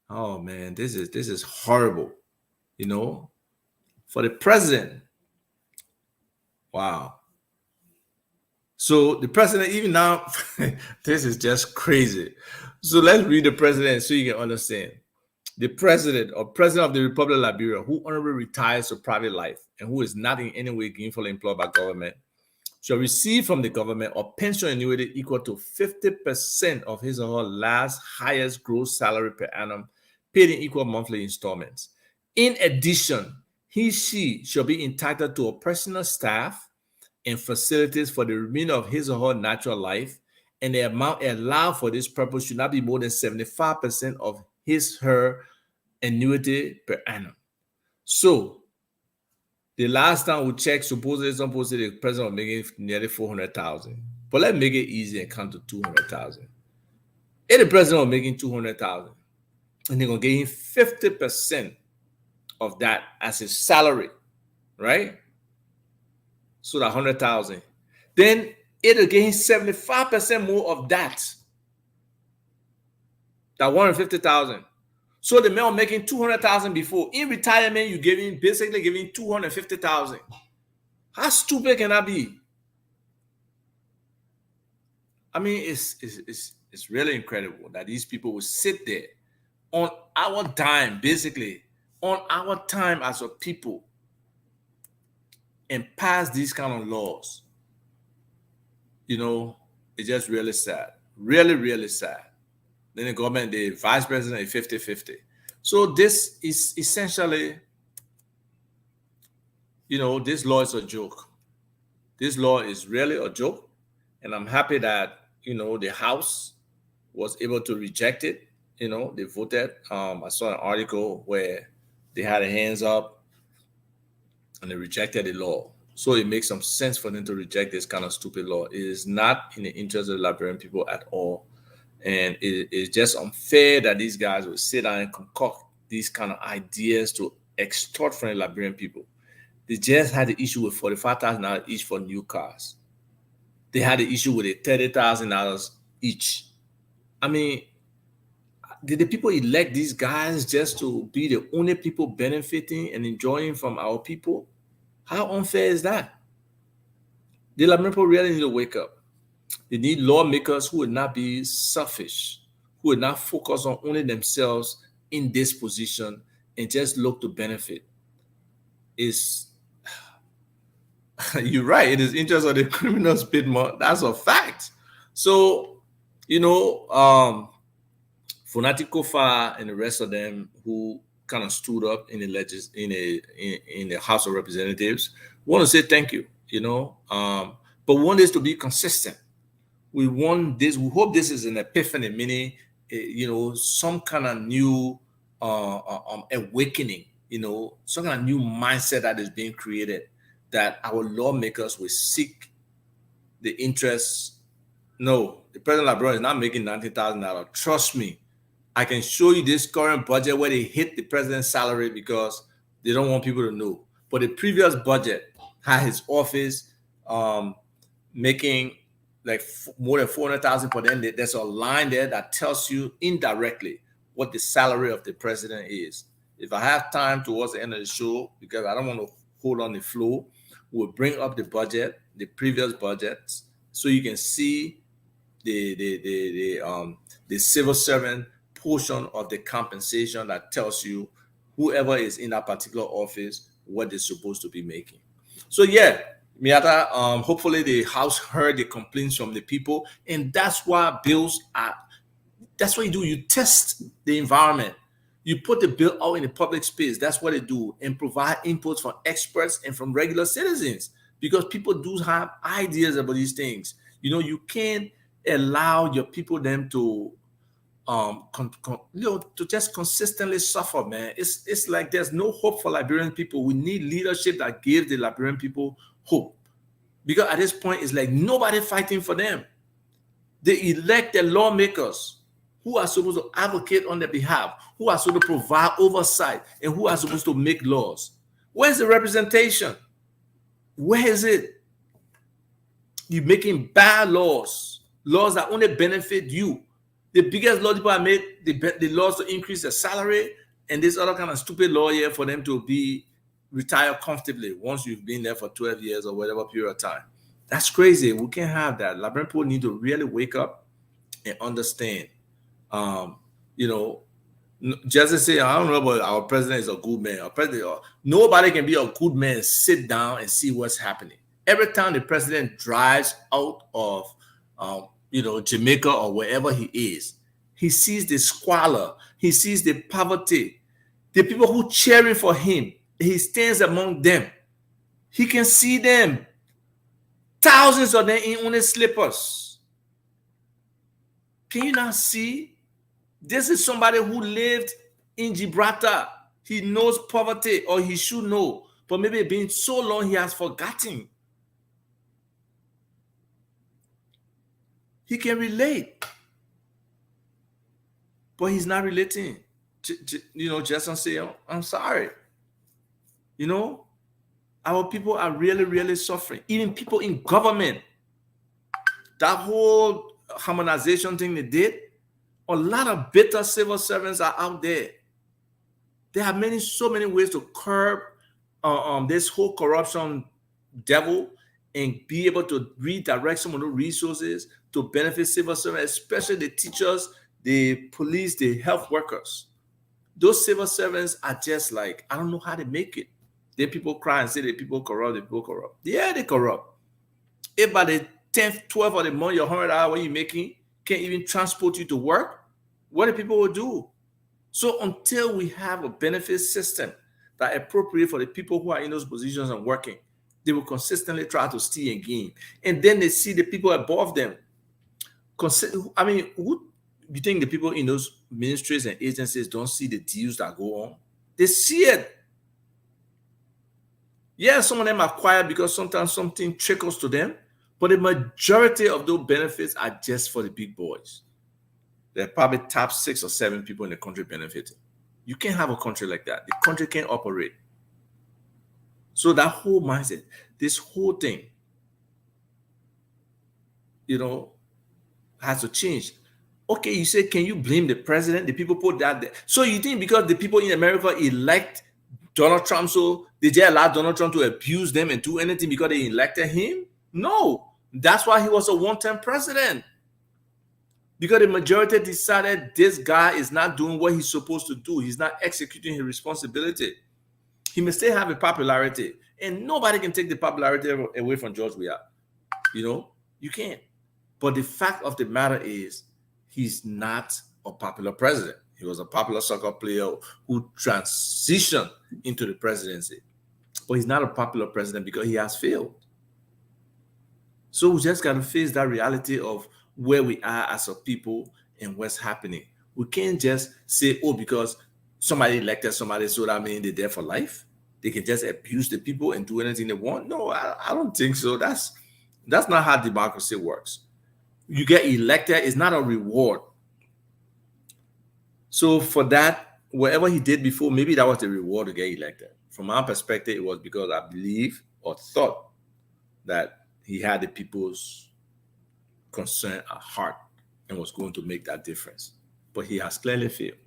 Oh man, this is horrible. For the president. Wow. So the president, even now, this is just crazy. So let's read the president so you can understand. The president or president of the Republic of Liberia, who honorably retires to private life and who is not in any way gainfully employed by government, shall receive from the government a pension annuity equal to 50% of his or her last highest gross salary per annum, paid in equal monthly installments. In addition, she shall be entitled to a personal staff and facilities for the remainder of his or her natural life, and the amount allowed for this purpose should not be more than 75% of her annuity per annum. So the last time we checked, supposedly the president was making nearly 400,000. But let's make it easy and count to 200,000. If the president was making 200,000, and they're gonna give him 50% of that as his salary, right? So that 100,000. Then it'll give him 75% more of that. That 150,000. So the man making 200,000 before. In retirement, you basically giving 250,000. How stupid can that be? I mean, it's really incredible that these people will sit there on our dime, basically, on our time as a people, and pass these kind of laws. You know, it's just really sad. Really, really sad. Then the government, the vice president is 50-50. So this is essentially, you know, this law is a joke. This law is really a joke. And I'm happy that, you know, the House was able to reject it. You know, they voted. I saw an article where they had their hands up and they rejected the law. So it makes some sense for them to reject this kind of stupid law. It is not in the interest of the Liberian people at all. And it is just unfair that these guys will sit down and concoct these kind of ideas to extort from the Liberian people. They just had the issue with $45,000 each for new cars. They had the issue with the $30,000 each. I mean, did the people elect these guys just to be the only people benefiting and enjoying from our people? How unfair is that? The Liberian people really need to wake up. They need lawmakers who would not be selfish, who would not focus on only themselves in this position and just look to benefit. You're right. It is interest of the criminals paid more. That's a fact. So, you know, Funati Kofa and the rest of them who kind of stood up in the House of Representatives want to say thank you. You know, but we want this to be consistent. We want this. We hope this is an epiphany, meaning, you know, some kind of new awakening. You know, some kind of new mindset that is being created, that our lawmakers will seek the interests. No, the president of Liberia is not making $90,000. Trust me, I can show you this current budget where they hit the president's salary because they don't want people to know. But the previous budget had his office making like more than 400,000 per then. There's a line there that tells you indirectly what the salary of the president is. If I have time towards the end of the show, because I don't want to hold on the flow, we'll bring up the budget, the previous budgets, so you can see the civil servant portion of the compensation that tells you whoever is in that particular office what they're supposed to be making. So yeah, Miata, hopefully the House heard the complaints from the people, and that's why bills are, that's what you do. You test the environment. You put the bill out in the public space. That's what they do, and provide inputs from experts and from regular citizens, because people do have ideas about these things. You know, you can't allow your people them to to just consistently suffer, man. It's like there's no hope for Liberian people. We need leadership that gives the Liberian people hope, because at this point it's like nobody fighting for them. They elect the lawmakers who are supposed to advocate on their behalf, who are supposed to provide oversight, and who are supposed to make laws. Where's the representation? Where is it? You're making bad laws that only benefit you. The biggest law people have made, the laws to increase their salary, and this other kind of stupid law here for them to be retired comfortably once you've been there for 12 years or whatever period of time. That's crazy. We can't have that. Liberian people need to really wake up and understand. You know, just to say, I don't know about our president is a good man. Our president, nobody can be a good man and sit down and see what's happening. Every time the president drives out of you know, Jamaica or wherever he is, he sees the squalor, he sees the poverty, the people who cheering for him He stands among them. He can see them. Thousands of them in only slippers. Can you not see? This is somebody who lived in Gibraltar. He knows poverty, or he should know. But maybe it's been so long he has forgotten. He can relate. But he's not relating. Jason say, I'm sorry. Our people are really, really suffering. Even people in government. That whole harmonization thing they did, a lot of bitter civil servants are out there. There are so many ways to curb this whole corruption devil and be able to redirect some of the resources to benefit civil servants, especially the teachers, the police, the health workers. Those civil servants are just like, I don't know how they make it. Then people cry and say the people corrupt, Yeah, they corrupt. If by the 10th, 12th of the month, your $100 what you're making can't even transport you to work, what do people will do? So until we have a benefit system that appropriate for the people who are in those positions and working, they will consistently try to steal and gain. And then they see the people above them. I mean, who you think the people in those ministries and agencies don't see the deals that go on? They see it. Yeah, some of them are quiet because sometimes something trickles to them, but the majority of those benefits are just for the big boys. There are probably top 6 or 7 people in the country benefiting. You can't have a country like that. The country can't operate. So that whole mindset, this whole thing, has to change. Okay, you say, can you blame the president? The people put that there. So you think because the people in America elect Donald Trump, so did they allow Donald Trump to abuse them and do anything because they elected him? No. That's why he was a one-term president. Because the majority decided this guy is not doing what he's supposed to do. He's not executing his responsibility. He may still have a popularity. And nobody can take the popularity away from George Weah. You can't. But the fact of the matter is, he's not a popular president. He was a popular soccer player who transitioned into the presidency. But he's not a popular president because he has failed. So we just got to face that reality of where we are as a people and what's happening. We can't just say, because somebody elected somebody, so that means they're there for life. They can just abuse the people and do anything they want. No, I don't think so. That's not how democracy works. You get elected, it's not a reward. So for that, whatever he did before, maybe that was the reward to get elected. From my perspective, it was because I believe or thought that he had the people's concern at heart and was going to make that difference. But he has clearly failed.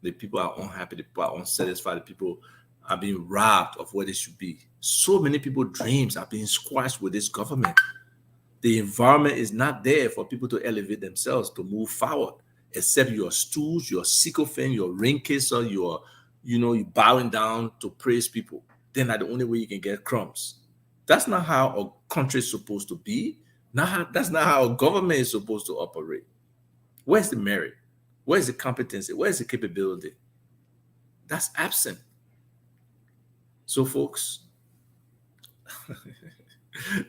The people are unhappy, the people are unsatisfied, the people are being robbed of what they should be. So many people's dreams are being squashed with this government. The environment is not there for people to elevate themselves, to move forward, except your stools, your sycophant, your ring kisser, you're bowing down to praise people. Then that's the only way you can get crumbs. That's not how a country is supposed to be. That's not how a government is supposed to operate. Where's the merit? Where's the competency? Where's the capability? That's absent. So, folks,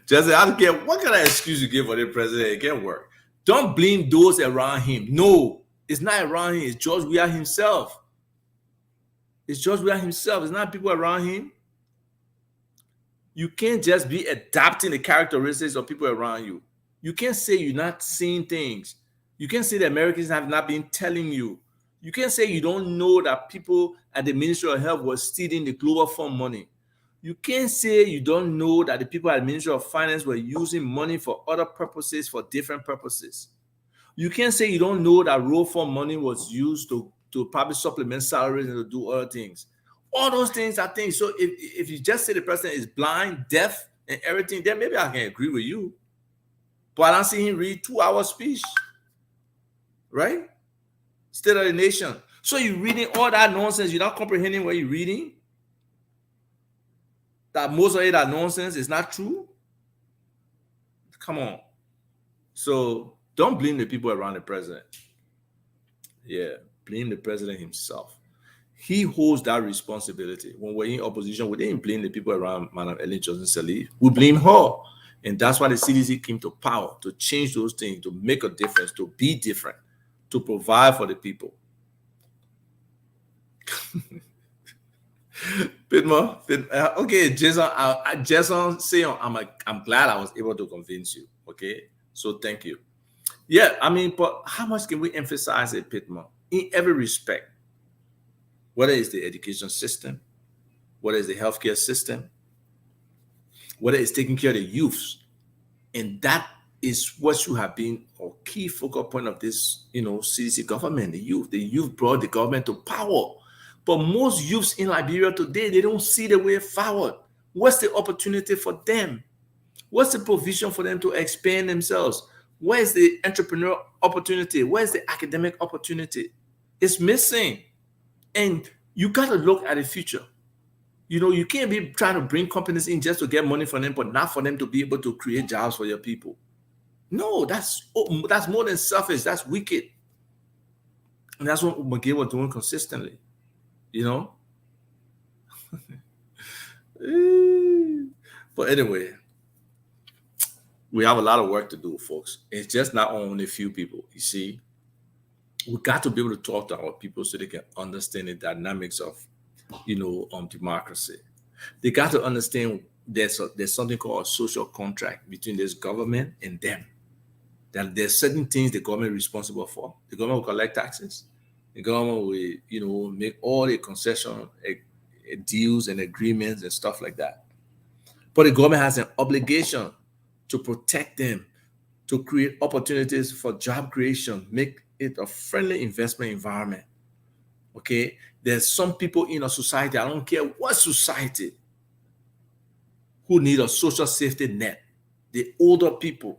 just I don't care what kind of excuse you give for the president, it can't work. Don't blame those around him. No, it's not around him. It's George Weah himself. It's George Weah himself. It's not people around him. You can't just be adapting the characteristics of people around you. You can't say you're not seeing things. You can't say the Americans have not been telling you. You can't say you don't know that people at the Ministry of Health were stealing the Global Fund money. You can't say you don't know that the people at the Ministry of Finance were using money for other purposes, for different purposes. You can't say you don't know that Road Fund money was used to probably supplement salaries and to do other things. All those things are things. So if you just say the president is blind, deaf, and everything, then maybe I can agree with you. But I don't see him read 2-hour speech. Right? State of the Nation. So you're reading all that nonsense. You're not comprehending what you're reading. That most of it are nonsense. It's not true. Come on. So don't blame the people around the president. Yeah, blame the president himself. he holds that responsibility. When we're in opposition, we didn't blame the people around Madam Ellen Johnson Sirleaf. We blame her. And that's why the CDC came to power, to change those things, to make a difference, to be different, to provide for the people. Bit more. Okay, Jason. Jason, say I'm glad I was able to convince you. Okay, so thank you. Yeah, I mean, but how much can we emphasize it, Pitman, in every respect? Whether it's the education system, whether it's the healthcare system, whether it's taking care of the youths, and that is what should have been a key focal point of this, CDC government. The youth brought the government to power. But most youths in Liberia today, they don't see the way forward. What's the opportunity for them? What's the provision for them to expand themselves? Where's the entrepreneur opportunity? Where's the academic opportunity? It's missing. And you got to look at the future. You can't be trying to bring companies in just to get money from them, but not for them to be able to create jobs for your people. No, that's more than selfish. That's wicked. And that's what McGill was doing consistently. But anyway, we have a lot of work to do, folks. It's just not only a few people. You see, we got to be able to talk to our people so they can understand the dynamics of, democracy. They got to understand there's something called a social contract between this government and them. That there's certain things the government is responsible for. The government will collect taxes. The government will, make all the concession deals and agreements and stuff like that. But the government has an obligation to protect them, to create opportunities for job creation, make it a friendly investment environment. Okay? There's some people in a society, I don't care what society, who need a social safety net. The older people,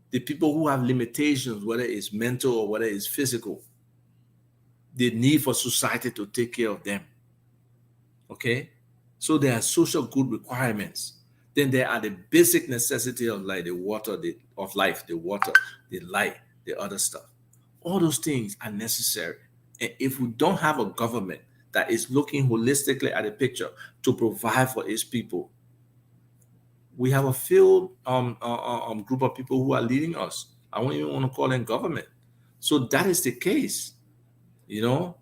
the people who have limitations, whether it's mental or whether it's physical, the need for society to take care of them. Okay? So there are social good requirements. Then there are the basic necessities of like the water, the water, the light, the other stuff. All those things are necessary. And if we don't have a government that is looking holistically at the picture to provide for its people, we have a failed group of people who are leading us. I don't even want to call them government. So that is the case. We'll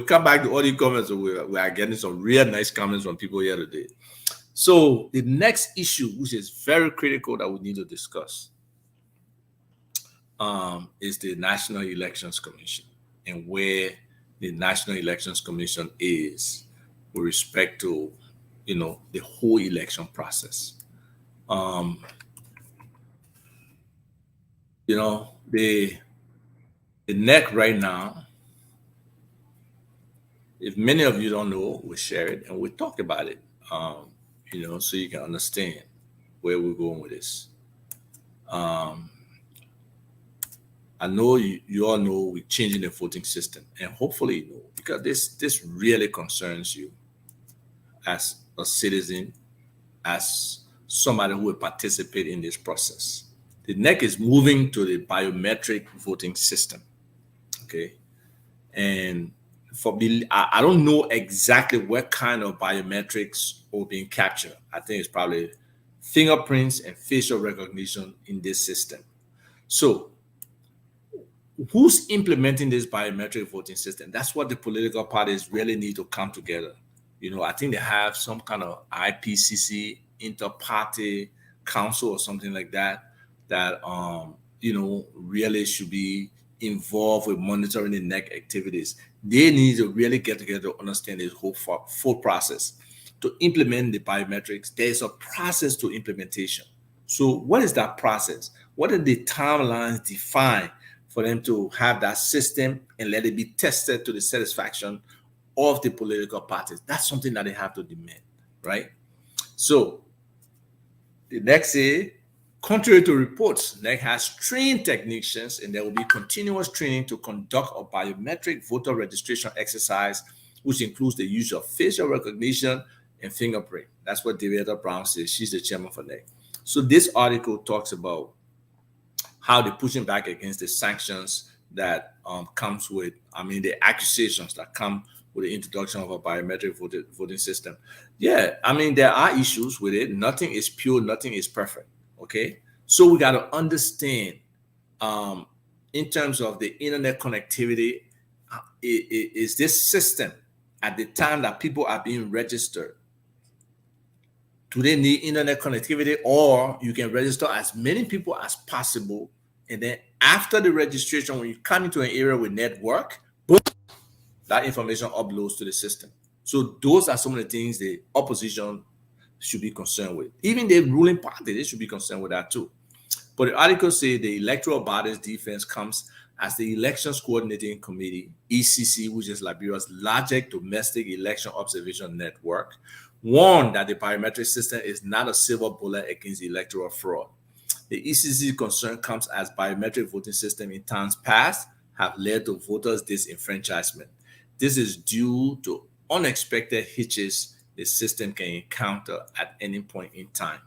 come back to all the comments. We are getting some real nice comments from people here today. So the next issue, which is very critical that we need to discuss, is the National Elections Commission and where the National Elections Commission is with respect to, the whole election process. The NEC right now, if many of you don't know, we'll share it and we'll talk about it, so you can understand where we're going with this. I know you all know we're changing the voting system, and hopefully you know, because this really concerns you as a citizen, as somebody who will participate in this process. The NEC is moving to the biometric voting system. Okay. And I don't know exactly what kind of biometrics are being captured. I think it's probably fingerprints and facial recognition in this system. So who's implementing this biometric voting system? That's what the political parties really need to come together. I think they have some kind of IPCC, inter-party council or something like that really should be involved with monitoring the NEC activities. They need to really get together to understand this whole full process. To implement the biometrics, there's a process to implementation. So what is that process? What are the timelines defined for them to have that system and let it be tested to the satisfaction of the political parties? That's something that they have to demand, right? So the next is, contrary to reports, NEC has trained technicians and there will be continuous training to conduct a biometric voter registration exercise, which includes the use of facial recognition and fingerprint. That's what Deviata Brown says. She's the chairman for NEC. So this article talks about how they're pushing back against the sanctions that comes with, the accusations that come with the introduction of a biometric voting system. Yeah, there are issues with it. Nothing is pure, nothing is perfect. Okay, so we got to understand, in terms of the internet connectivity, is this system at the time that people are being registered, do they need internet connectivity, or you can register as many people as possible, and then after the registration, when you come into an area with network, boom, that information uploads to the system. So those are some of the things the opposition should be concerned with. Even the ruling party, they should be concerned with that too. But the article says the electoral body's defense comes as the Elections Coordinating Committee, ECC, which is Liberia's largest domestic election observation network, warned that the biometric system is not a silver bullet against electoral fraud. The ECC concern comes as biometric voting system in times past have led to voters' disenfranchisement. This is due to unexpected hitches the system can encounter at any point in time.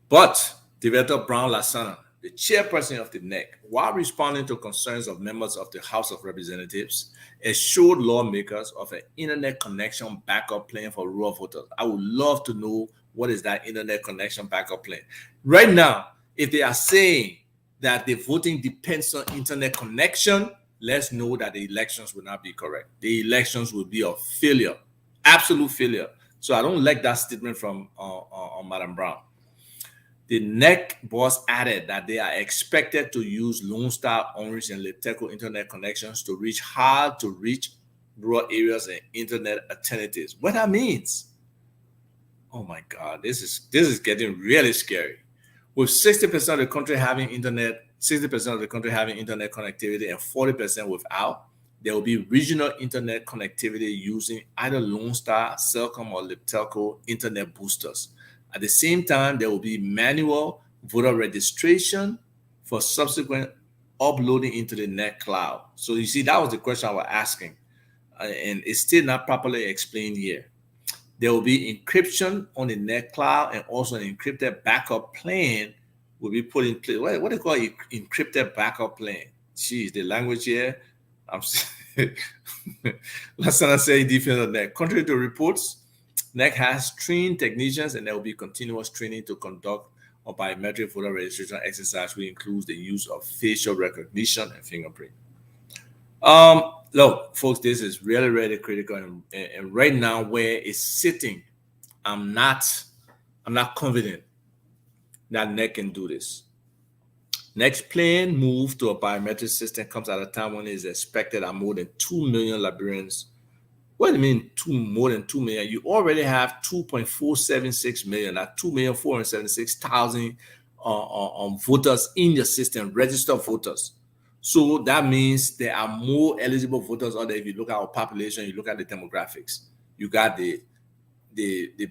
But Director Brown Lasana, the chairperson of the NEC, while responding to concerns of members of the House of Representatives, assured lawmakers of an internet connection backup plan for rural voters. I would love to know, what is that internet connection backup plan? Right now, if they are saying that the voting depends on internet connection, let's know that the elections will not be correct. The elections will be a failure, absolute failure. So I don't like that statement from Madam Brown. The NEC boss added that they are expected to use Lone Star, Orange, and Lipteco internet connections to reach hard-to-reach rural areas and internet alternatives. What that means? Oh my God, this is getting really scary. With 60% of the country having internet, 60% of the country having internet connectivity, and 40% without, there will be regional internet connectivity using either Lone Star, Cellcom, or Liptelco internet boosters. At the same time, there will be manual voter registration for subsequent uploading into the NEC cloud. So you see, that was the question I was asking, and it's still not properly explained here. There will be encryption on the NEC cloud, and also an encrypted backup plan will be put in place. What do you call it? Encrypted backup plan? Jeez, the language here. Let's not say defense of NEC. Contrary to reports, NEC has trained technicians, and there will be continuous training to conduct a biometric voter registration exercise, which includes the use of facial recognition and fingerprint. Look, folks, this is really, really critical, and right now where it's sitting, I'm not confident that NEC can do this. Next planned move to a biometric system comes at a time when it is expected that more than 2 million Liberians. What do you mean more than 2 million? You already have 2.476 million, that's 2,476,000 voters in your system, registered voters. So that means there are more eligible voters out there. If you look at our population, you look at the demographics, you got the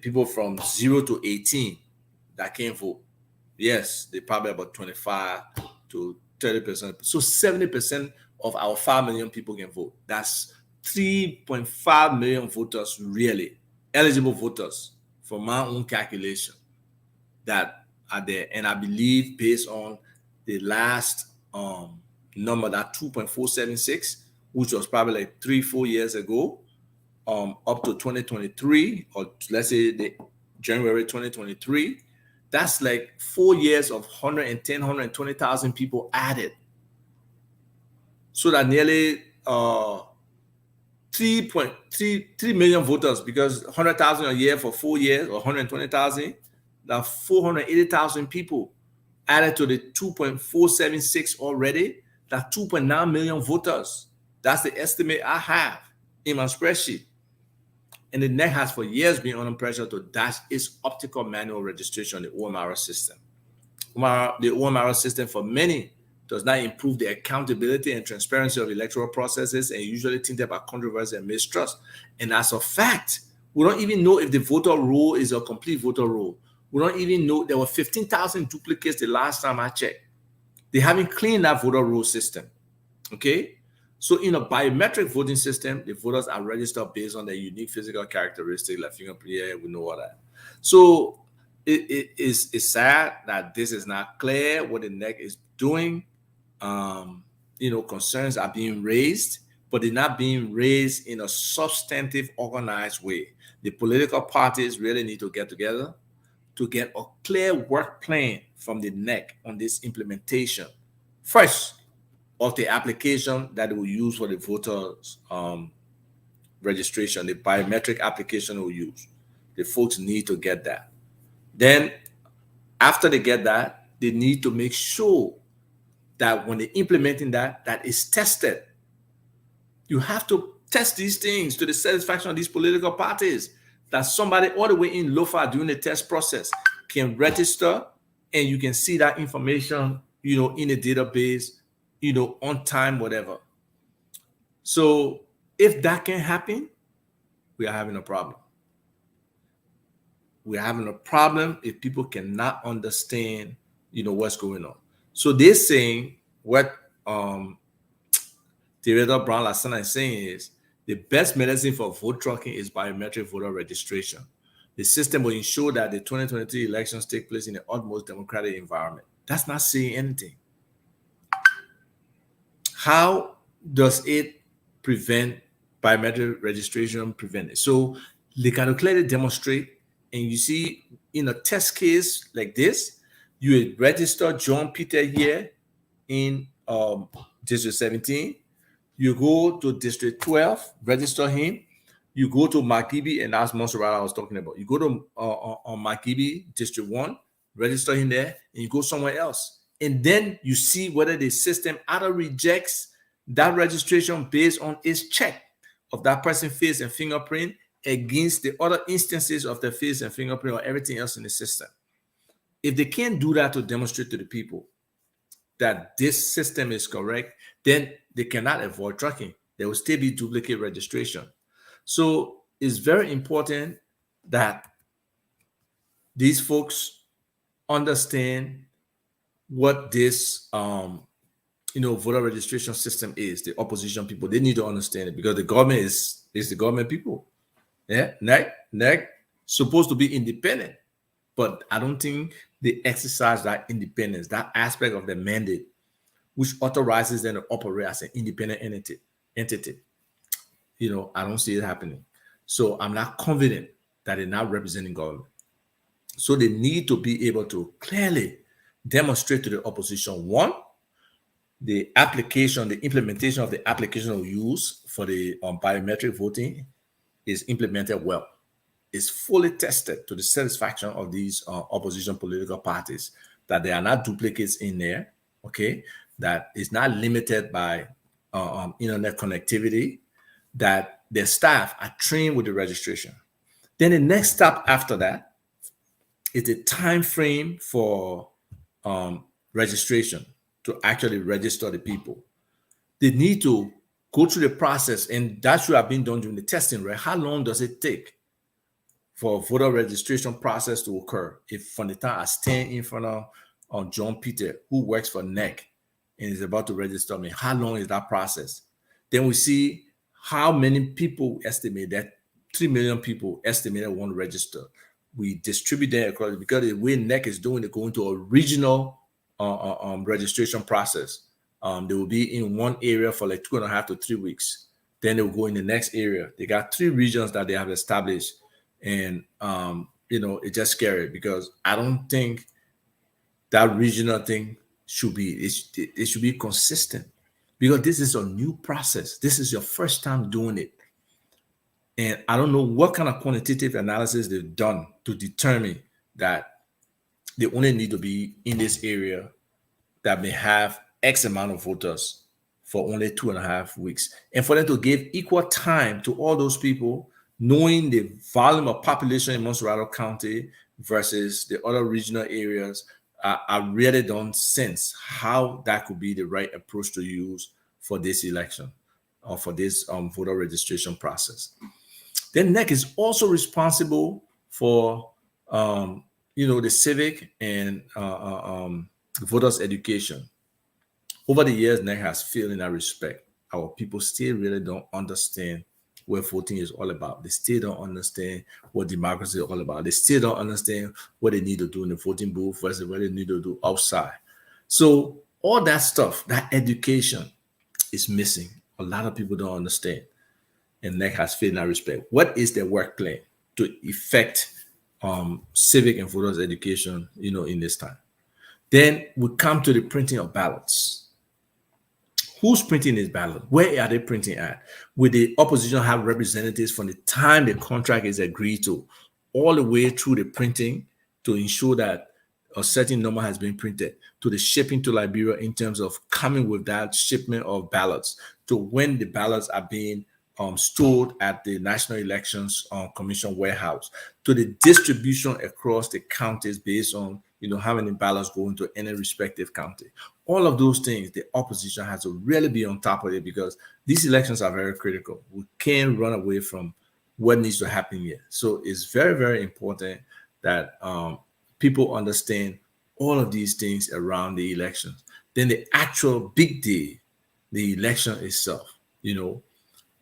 people from 0 to 18 that can vote. Yes, they're probably about 25 to 30%. So 70% of our 5 million people can vote. That's 3.5 million voters, really eligible voters, from my own calculation, that are there. And I believe, based on the last number, that 2.476, which was probably like 3-4 years ago, up to 2023, or let's say the January 2023, that's like 4 years of 120,000 people added. So that nearly 3.3 million voters, because 100,000 a year for 4 years, or 120,000, that 480,000 people added to the 2.476 already. That's 2.9 million voters. That's the estimate I have in my spreadsheet. And the NEC has for years been under pressure to dash its optical manual registration on the OMRS system. The OMRS system, for many, does not improve the accountability and transparency of electoral processes, and usually tainted by controversy and mistrust. And as a fact, we don't even know if the voter roll is a complete voter roll. We don't even know. There were 15,000 duplicates the last time I checked. They haven't cleaned that voter roll system. Okay? So in a biometric voting system, the voters are registered based on their unique physical characteristics, like fingerprint, we know all that. So it's sad that this is not clear what the NEC is doing. concerns are being raised, but they're not being raised in a substantive, organized way. The political parties really need to get together to get a clear work plan from the NEC on this implementation. First, of the application that they will use for the voters registration, the biometric application we'll use. The folks need to get that. Then, after they get that, they need to make sure that when they're implementing that, that is tested. You have to test these things to the satisfaction of these political parties, that somebody all the way in LOFA during the test process can register and you can see that information, in a database, on time, whatever. So if that can happen, we are having a problem. We're having a problem if people cannot understand, what's going on. So they're saying what Theodore Brown Lasana is saying is the best medicine for vote tracking is biometric voter registration. The system will ensure that the 2023 elections take place in the utmost democratic environment. That's not saying anything. How does it prevent biometric registration? Prevent it? So they can clearly demonstrate, and you see in a test case like this, you would register John Peter here in District 17. You go to District 12, register him. You go to Makibi, and that's Montserrat I was talking about. You go to Makibi, District 1, register him there, and you go somewhere else. And then you see whether the system either rejects that registration based on its check of that person's face and fingerprint against the other instances of their face and fingerprint or everything else in the system. If they can't do that to demonstrate to the people that this system is correct, then they cannot avoid tracking. There will still be duplicate registration. So it's very important that these folks understand what this voter registration system is. The opposition people, they need to understand it, because the government is the government people. Yeah, NEC supposed to be independent, but I don't think they exercise that independence, that aspect of the mandate, which authorizes them to operate as an independent entity. I don't see it happening. So I'm not confident that they're not representing government. So they need to be able to clearly demonstrate to the opposition, one, the implementation of the application we use for the biometric voting is implemented well. It's fully tested to the satisfaction of these opposition political parties, that there are not duplicates in there, okay? That is not limited by internet connectivity, that their staff are trained with the registration. Then the next step after that is the time frame for registration to actually register the people. They need to go through the process, and that should have been done during the testing, right? How long does it take for a voter registration process to occur? If from the time I stand in front of John Peter, who works for NEC and is about to register me, how long is that process? Then we see how many people estimate that 3 million people estimated want to register. We distribute them across, because the way NEC is doing it, going to a regional registration process. They will be in one area for like 2.5 to 3 weeks. Then they will go in the next area. They got 3 regions that they have established. And, it's just scary, because I don't think that regional thing should be, it should be consistent, because this is a new process. This is your first time doing it. And I don't know what kind of quantitative analysis they've done to determine that they only need to be in this area that may have X amount of voters for only 2.5 weeks. And for them to give equal time to all those people, knowing the volume of population in Montserrat County versus the other regional areas, I really don't sense how that could be the right approach to use for this election or for this voter registration process. Then NEC is also responsible for the civic and voters education. Over the years, NEC has failed in that respect. Our people still really don't understand what voting is all about. They still don't understand what democracy is all about. They still don't understand what they need to do in the voting booth versus what they need to do outside. So All that stuff, that education is missing. A lot of people don't understand. And NEC has failed in that respect. What is their work plan to effect civic and voters education, in this time? Then we come to the printing of ballots. Who's printing this ballot? Where are they printing at? Will the opposition have representatives from the time the contract is agreed to all the way through the printing to ensure that a certain number has been printed, to the shipping to Liberia in terms of coming with that shipment of ballots, to when the ballots are being stored at the National Elections Commission warehouse, to the distribution across the counties based on how many ballots go into any respective county. All of those things, the opposition has to really be on top of it, because these elections are very critical. We can't run away from what needs to happen here. So it's very, very important that people understand all of these things around the elections. Then the actual big day, the election itself,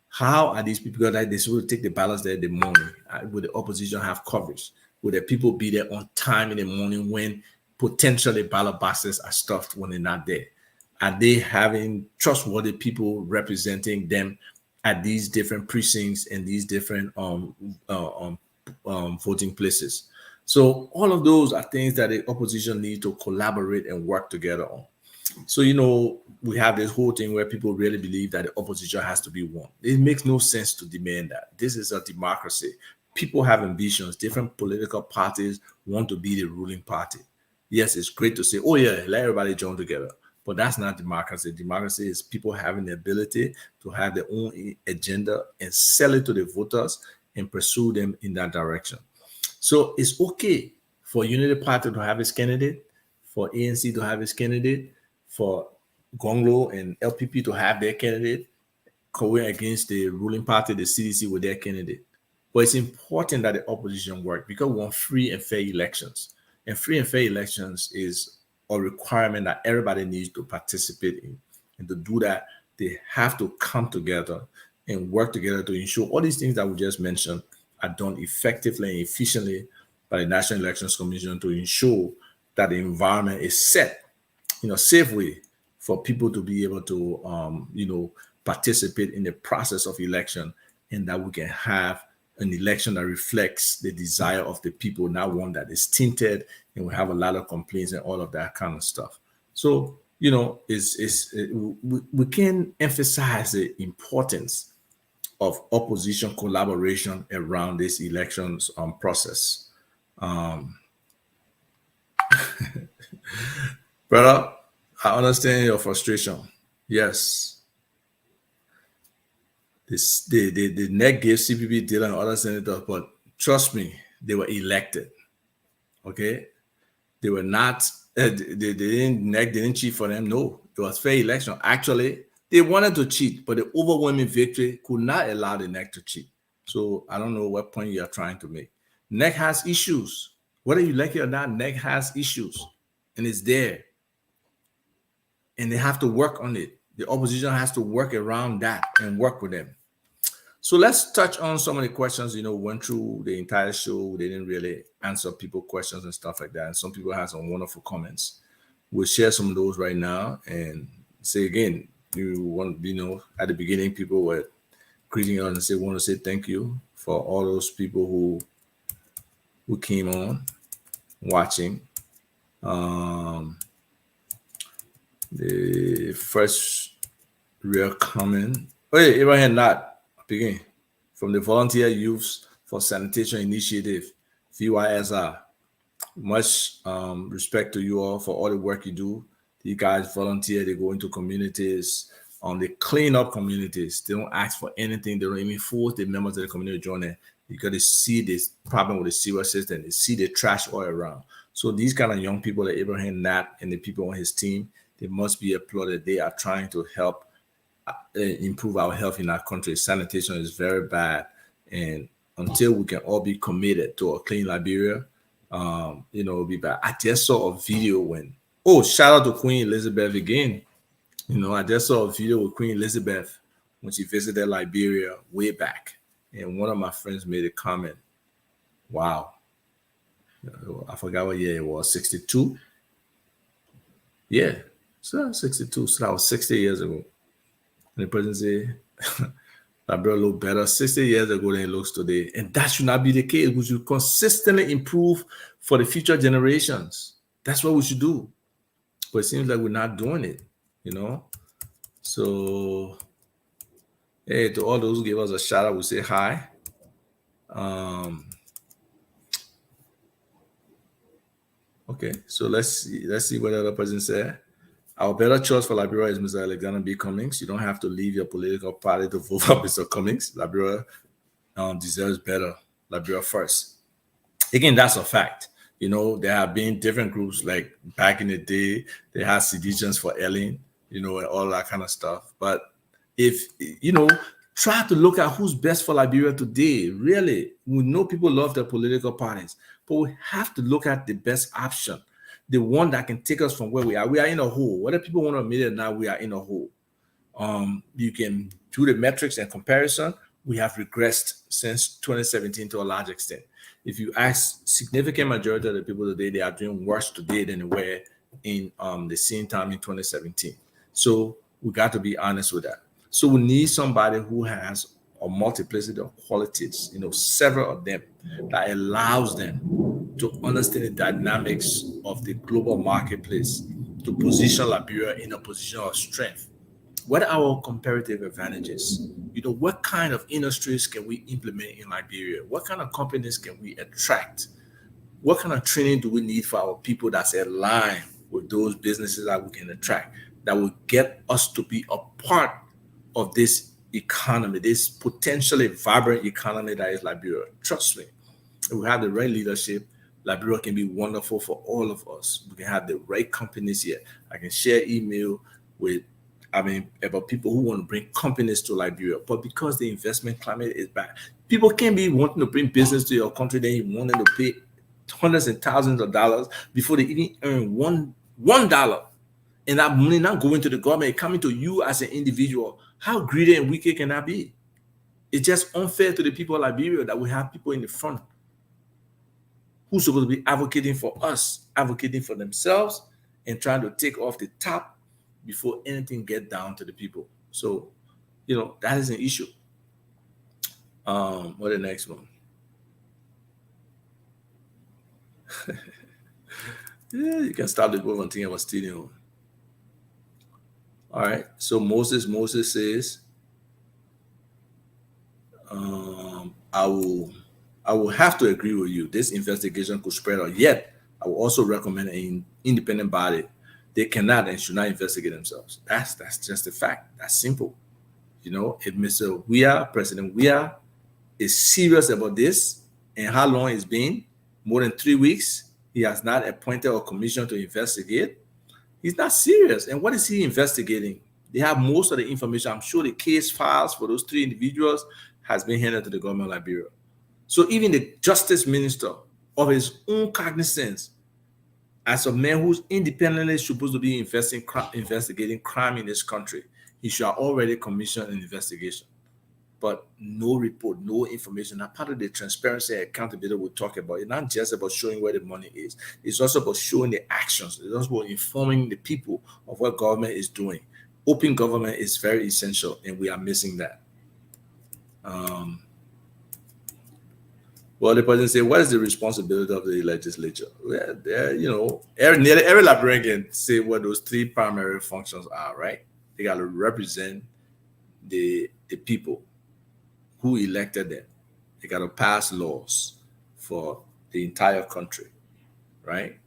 how are these people, because they will take the ballots there in the morning? Will the opposition have coverage? Will the people be there on time in the morning when potentially ballot boxes are stuffed when they're not there? Are they having trustworthy people representing them at these different precincts and these different voting places? So all of those are things that the opposition need to collaborate and work together on. So, we have this whole thing where people really believe that the opposition has to be one. It makes no sense to demand that. This is a democracy. People have ambitions. Different political parties want to be the ruling party. Yes, it's great to say, oh yeah, let everybody join together. But that's not democracy. Democracy is people having the ability to have their own agenda and sell it to the voters and pursue them in that direction. So it's okay for Unity Party to have its candidate, for ANC to have its candidate, for Gonglo and LPP to have their candidate, going against the ruling party, the CDC, with their candidate. But it's important that the opposition work, because we want free and fair elections. And free and fair elections is a requirement that everybody needs to participate in. And to do that, they have to come together and work together to ensure all these things that we just mentioned are done effectively and efficiently by the National Elections Commission, to ensure that the environment is set in a safe way for people to be able to, participate in the process of election, and that we can have an election that reflects the desire of the people, not one that is tinted and we have a lot of complaints and all of that kind of stuff. So, we can emphasize the importance of opposition collaboration around this elections process. Brother, I understand your frustration. Yes. The NEC gave CPP deal and other senators, but trust me, they were elected. Okay? They were not, NEC didn't cheat for them. No, it was fair election. Actually, they wanted to cheat, but the overwhelming victory could not allow the NEC to cheat. So I don't know what point you are trying to make. NEC has issues. Whether you like it or not, NEC has issues, and it's there. And they have to work on it. The opposition has to work around that and work with them. So let's touch on some of the questions. Went through the entire show. They didn't really answer people's questions and stuff like that. And some people have some wonderful comments. We'll share some of those right now and say again, you want, at the beginning, people were greeting us and want to say thank you for all those people who came on watching. The first real comment. Oh, yeah, Abraham Nat, begin from the Volunteer Youths for Sanitation Initiative, VYSR. Much respect to you all for all the work you do. You guys volunteer, they go into communities, they clean up communities. They don't ask for anything. They don't even force the members of the community to join in, because they see this problem with the sewer system. They see the trash all around. So these kind of young people, like Abraham Nat and the people on his team, they must be applauded. They are trying to help improve our health in our country. Sanitation is very bad. And until we can all be committed to a clean Liberia, it'll be bad. I just saw a video shout out to Queen Elizabeth again. I just saw a video with Queen Elizabeth when she visited Liberia way back. And one of my friends made a comment. Wow. I forgot what year it was, 62? Yeah. So 62. So that was 60 years ago. And the president say, Liberia look better 60 years ago than it looks today. And that should not be the case. We should consistently improve for the future generations. That's what we should do. But it seems like we're not doing it, you know? So, hey, to all those who gave us a shout out, we say hi. Okay, so let's see what the other person said. Our better choice for Liberia is Mr. Alexander B. Cummings. You don't have to leave your political party to vote for Mr. Cummings. Liberia deserves better. Liberia first. Again, that's a fact. You know, there have been different groups, like back in the day, they had seditions for Ellen, you know, and all that kind of stuff. But if, you know, try to look at who's best for Liberia today. Really, we know people love their political parties, but we have to look at the best option, the one that can take us from where we are. We are in a hole. Whether people want to admit it or not, we are in a hole. You can do the metrics and comparison. We have regressed since 2017 to a large extent. If you ask significant majority of the people today, they are doing worse today than they were in the same time in 2017. So we got to be honest with that. So we need somebody who has a multiplicity of qualities, you know, several of them, that allows them to understand the dynamics of the global marketplace, to position Liberia in a position of strength. What are our comparative advantages? You know, what kind of industries can we implement in Liberia? What kind of companies can we attract? What kind of training do we need for our people that's aligned with those businesses that we can attract, that will get us to be a part of this economy, this potentially vibrant economy that is Liberia? Trust me, if we have the right leadership, Liberia can be wonderful for all of us. We can have the right companies here. I can share email with about people who want to bring companies to Liberia, but because the investment climate is bad, people can't be wanting to bring business to your country, then you want them to pay hundreds and thousands of dollars before they even earn $1. And that money not going to the government, coming to you as an individual. How greedy and wicked can that be? It's just unfair to the people of Liberia that we have people in the front who's supposed to be advocating for us, advocating for themselves, and trying to take off the top before anything get down to the people. So, you know, that is an issue. What the next one? Yeah, you can stop the book on thinking about stealing. All right. So Moses says, I will have to agree with you. This investigation could spread out. Yet, I will also recommend an independent body. They cannot and should not investigate themselves. That's just a fact. That's simple. You know, if President Weah is serious about this, and how long it's been, more than 3 weeks, he has not appointed a commission to investigate. He's not serious. And what is he investigating? They have most of the information. I'm sure the case files for those 3 individuals has been handed to the government of Liberia. So even the justice minister, of his own cognizance, as a man who's independently supposed to be investigating crime in this country, he should have already commissioned an investigation. But no report, no information. Now, part of the transparency and accountability we'll talk about, it's not just about showing where the money is. It's also about showing the actions. It's also about informing the people of what government is doing. Open government is very essential, and we are missing that. Well, the president said, what is the responsibility of the legislature? Well, you know, nearly every Liberian can say what those 3 primary functions are, right? They got to represent the people who elected them. They got to pass laws for the entire country, right?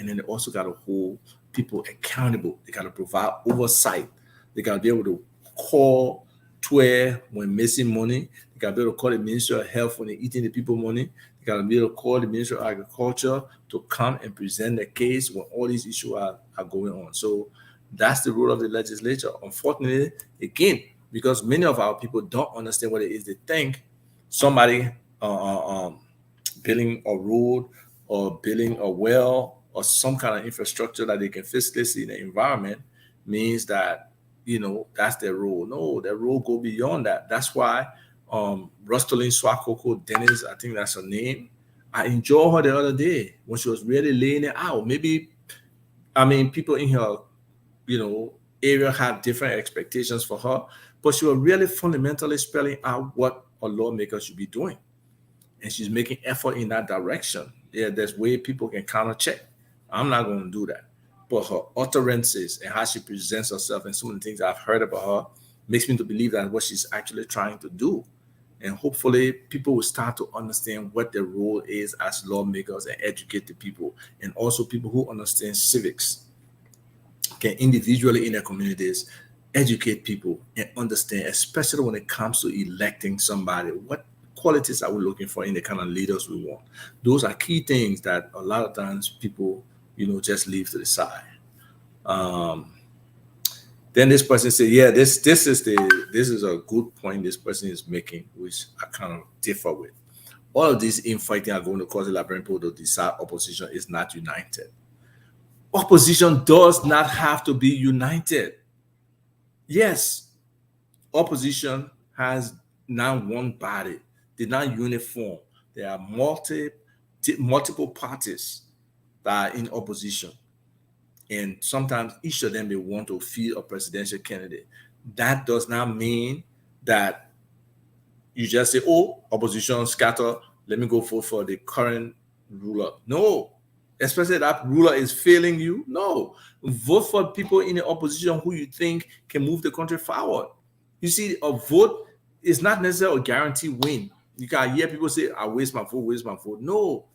And then they also got to hold people accountable. They got to provide oversight. They got to be able to call TWER when missing money. They got to be able to call the Ministry of Health when they're eating the people money. They got to be able to call the Ministry of Agriculture to come and present the case when all these issues are going on. So that's the role of the legislature. Unfortunately, again, because many of our people don't understand what it is, they think somebody building a road or building a well or some kind of infrastructure that they can physically see in the environment means that, you know, that's their role. No, their role go beyond that. That's why Rustolin Swakoko Dennis, I think that's her name. I enjoyed her the other day when she was really laying it out. Maybe, I mean, people in her area had different expectations for her, but she was really fundamentally spelling out what a lawmaker should be doing. And she's making effort in that direction. Yeah, there's way people can counter check. I'm not going to do that. But her utterances and how she presents herself and some of the things I've heard about her makes me to believe that what she's actually trying to do. And hopefully people will start to understand what their role is as lawmakers and educate the people. And also people who understand civics can individually in their communities educate people and understand, especially when it comes to electing somebody, what qualities are we looking for in the kind of leaders we want. Those are key things that a lot of times people, just leave to the side. Then this person said, yeah, this is a good point this person is making, which I kind of differ with. All of these infighting are going to cause the Liberian people to decide opposition is not united. Opposition does not have to be united. Yes, opposition has now one body. They're not uniform. There are multiple parties that are in opposition. And sometimes each of them, they want to field a presidential candidate. That does not mean that you just say, oh, opposition scatter, let me go vote for the current ruler. No, especially that ruler is failing you. No, vote for people in the opposition who you think can move the country forward. You see, a vote is not necessarily a guaranteed win. You can hear people say, I waste my vote. No,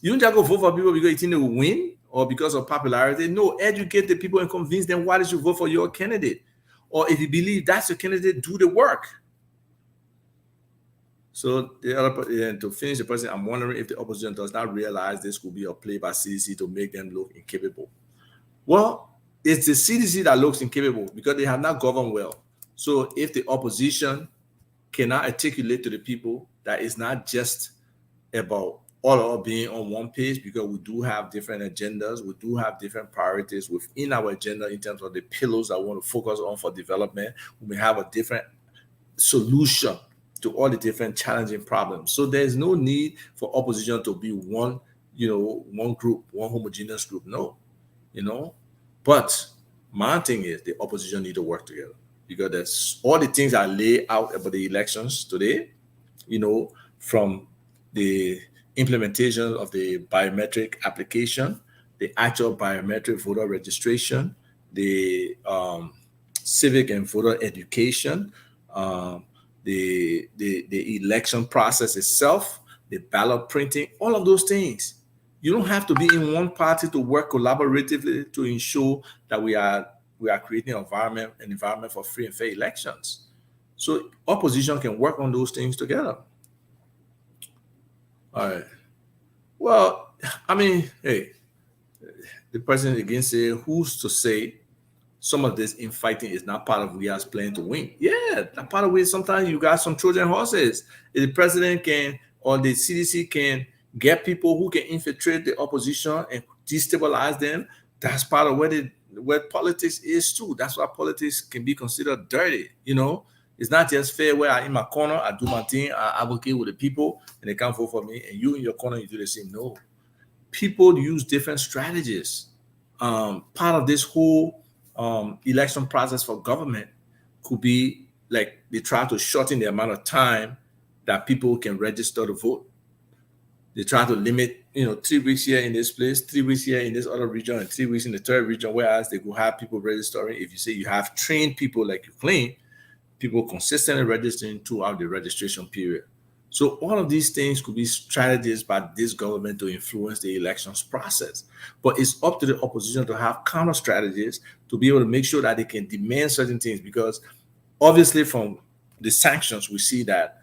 you don't just go vote for people because you think they will win or because of popularity. No, educate the people and convince them why they should vote for your candidate. Or if you believe that's your candidate, do the work. So the other, to finish the person, I'm wondering if the opposition does not realize this could be a play by CDC to make them look incapable. Well, it's the CDC that looks incapable because they have not governed well. So if the opposition cannot articulate to the people that it's not just about all of being on one page, because we do have different agendas, we do have different priorities within our agenda in terms of the pillars that we want to focus on for development. We may have a different solution to all the different challenging problems. So there's no need for opposition to be one group, one homogeneous group. No, But my thing is the opposition need to work together because there's all the things I lay out about the elections today, from the implementation of the biometric application, the actual biometric voter registration, the civic and voter education, the election process itself, the ballot printing, all of those things. You don't have to be in one party to work collaboratively to ensure that we are creating an environment for free and fair elections. So opposition can work on those things together. All right. Well, I mean, hey, the president again said, who's to say some of this infighting is not part of we are playing to win? Yeah, not part of it. Sometimes you got some Trojan horses. If the president can or the CDC can get people who can infiltrate the opposition and destabilize them, that's part of where politics is too. That's why politics can be considered dirty. It's not just fair where I'm in my corner, I do my thing, I advocate with the people, and they can't vote for me, and you in your corner, you do the same. No. People use different strategies. Part of this whole election process for government could be like they try to shorten the amount of time that people can register to vote. They try to limit, 3 weeks here in this place, 3 weeks here in this other region, and 3 weeks in the third region, whereas they could have people registering. If you say you have trained people like you claim, people consistently registering throughout the registration period. So all of these things could be strategies by this government to influence the elections process. But it's up to the opposition to have counter strategies to be able to make sure that they can demand certain things, because obviously from the sanctions, we see that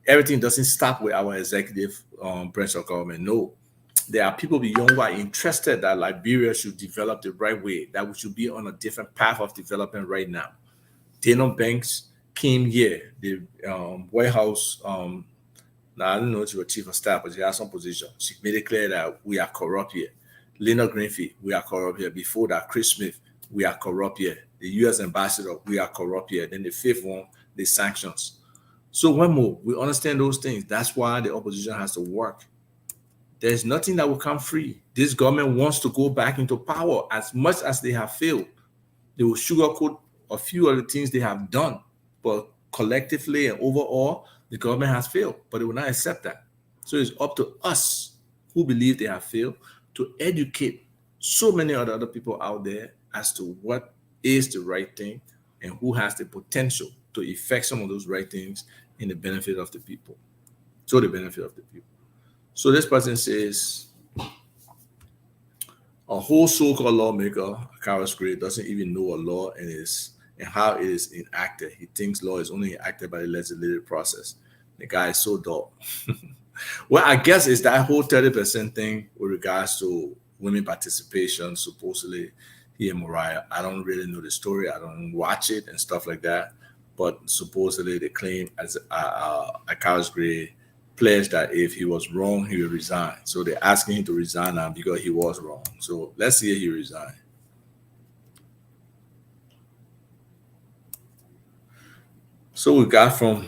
everything doesn't stop with our executive branch of government. No, there are people beyond who are interested that Liberia should develop the right way, that we should be on a different path of development right now. Dana Banks came here, the White House, now I don't know if she was chief of staff, but she has some position. She made it clear that we are corrupt here. Lena Greenfield, we are corrupt here. Before that, Chris Smith, we are corrupt here. The U.S. ambassador, we are corrupt here. Then the fifth one, the sanctions. So one more, we understand those things. That's why the opposition has to work. There's nothing that will come free. This government wants to go back into power as much as they have failed. They will sugarcoat a few of the things they have done, but collectively and overall, the government has failed, but they will not accept that. So it's up to us who believe they have failed to educate so many other people out there as to what is the right thing and who has the potential to effect some of those right things in the benefit of the people. So the benefit of the people. So this person says, a whole so-called lawmaker, Carlos Gray, doesn't even know a law and how it is enacted. He thinks law is only enacted by the legislative process. The guy is so dull. Well, I guess it's that whole 30% thing with regards to women participation, supposedly here in Moriah. I don't really know the story. I don't watch it and stuff like that. But supposedly they claim as Carlos Gray pledged that if he was wrong, he would resign. So they're asking him to resign now because he was wrong. So let's see if he resigns. So we got from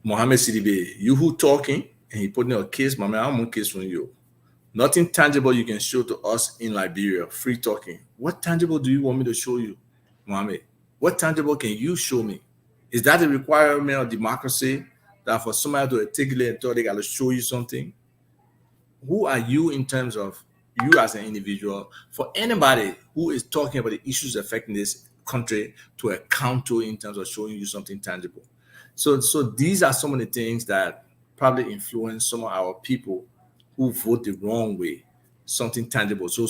Mohammed Sidibe, you who talking, and he put in a case, my man, I'm on case from you. Nothing tangible you can show to us in Liberia. Free talking. What tangible do you want me to show you, Mohammed? What tangible can you show me? Is that a requirement of democracy that for somebody to articulate and thought they got to show you something? Who are you in terms of you as an individual? For anybody who is talking about the issues affecting this country to account to in terms of showing you something tangible. So these are some of the things that probably influence some of our people who vote the wrong way. Something tangible. So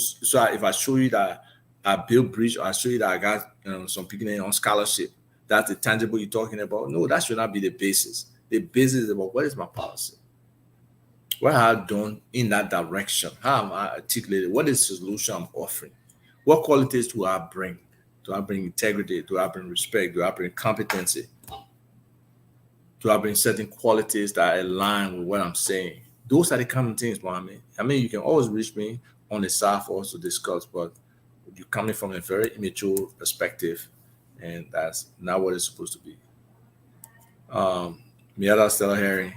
if I show you that I built bridge, or I show you that I got some people on scholarship, that's the tangible you're talking about. No, that should not be the basis. The basis is about what is my policy? What have I done in that direction? How am I articulated? What is the solution I'm offering? What qualities do I bring? Do I bring integrity? Do I bring respect? Do I bring competency? Do I bring certain qualities that align with what I'm saying? Those are the common things, Mohammed. I mean, you can always reach me on the side for us to discuss, but you're coming from a very immature perspective, and that's not what it's supposed to be. Miata Stella Herring,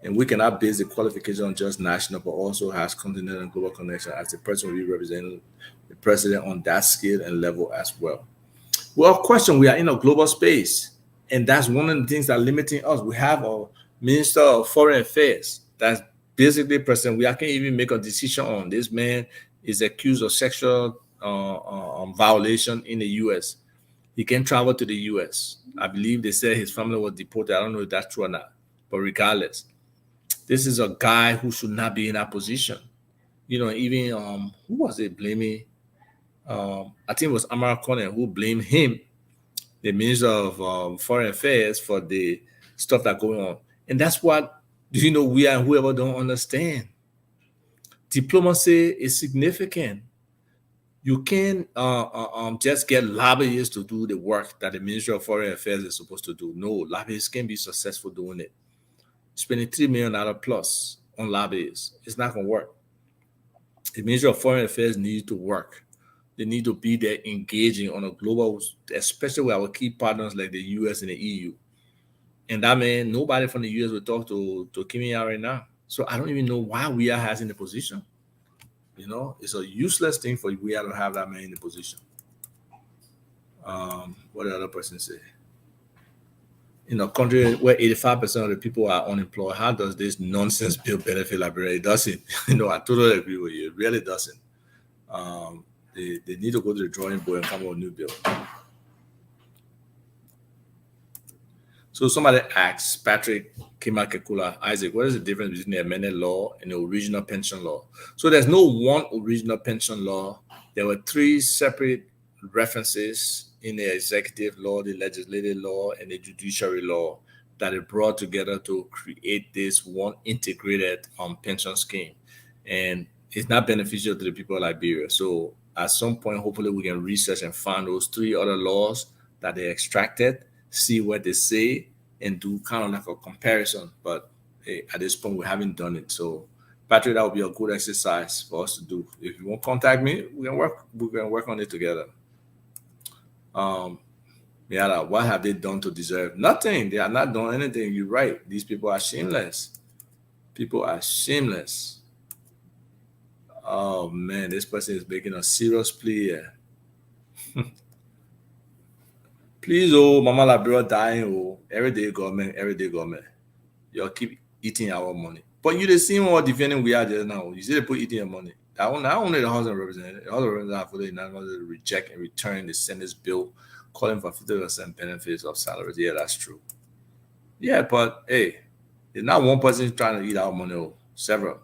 and we cannot base the qualification on just national, but also has continental and global connection as the person will be representing the president on that scale and level as well. Well, question, we are in a global space, and that's one of the things that are limiting us. We have a Minister of Foreign Affairs that's basically president. We can't even make a decision on this man is accused of sexual violation in the U.S. He can travel to the U.S. I believe they said his family was deported. I don't know if that's true or not. But regardless, this is a guy who should not be in that position. Even who was it blaming? I think it was Amara Conan who blamed him, the Minister of Foreign Affairs, for the stuff that's going on. And that's what, we are, whoever don't understand. Diplomacy is significant. You can't just get lobbyists to do the work that the Ministry of Foreign Affairs is supposed to do. No, lobbyists can be successful doing it. Spending $3 million plus on lobbyists, it's not going to work. The Ministry of Foreign Affairs needs to work. They need to be there engaging on a global, especially with our key partners like the US and the EU. And that man, nobody from the US will talk to Kimi right now. So I don't even know why we are in the position. It's a useless thing for we to have that man in the position. What did the other person say? In a country where 85% of the people are unemployed, how does this nonsense bill benefit Liberia? It doesn't. I totally agree with you. It really doesn't. They need to go to the drawing board and come up with a new bill. So somebody asks Patrick Kimakekula, Isaac, what is the difference between the amended law and the original pension law? So there's no one original pension law. There were 3 separate references in the executive law, the legislative law, and the judiciary law that are brought together to create this one integrated pension scheme. And it's not beneficial to the people of Liberia. So at some point, hopefully we can research and find those 3 other laws that they extracted, see what they say, and do kind of like a comparison. But at this point, we haven't done it. So, Patrick, that would be a good exercise for us to do. If you want to contact me, we can work on it together. What have they done to deserve? Nothing. They are not doing anything. You're right. These people are shameless. People are shameless. Oh man, this person is making a serious plea here. Please, oh, Mama Liberia dying, oh, every day government, every day government. Y'all keep eating our money. But you the same one defending we are just now. You see they put eating your money. That one, not only the House of Representatives, the House of Representatives for the not going to reject and return the Senate's bill calling for 50% benefits of salaries. Yeah, that's true. Yeah, but hey, it's not one person trying to eat our money, oh, several.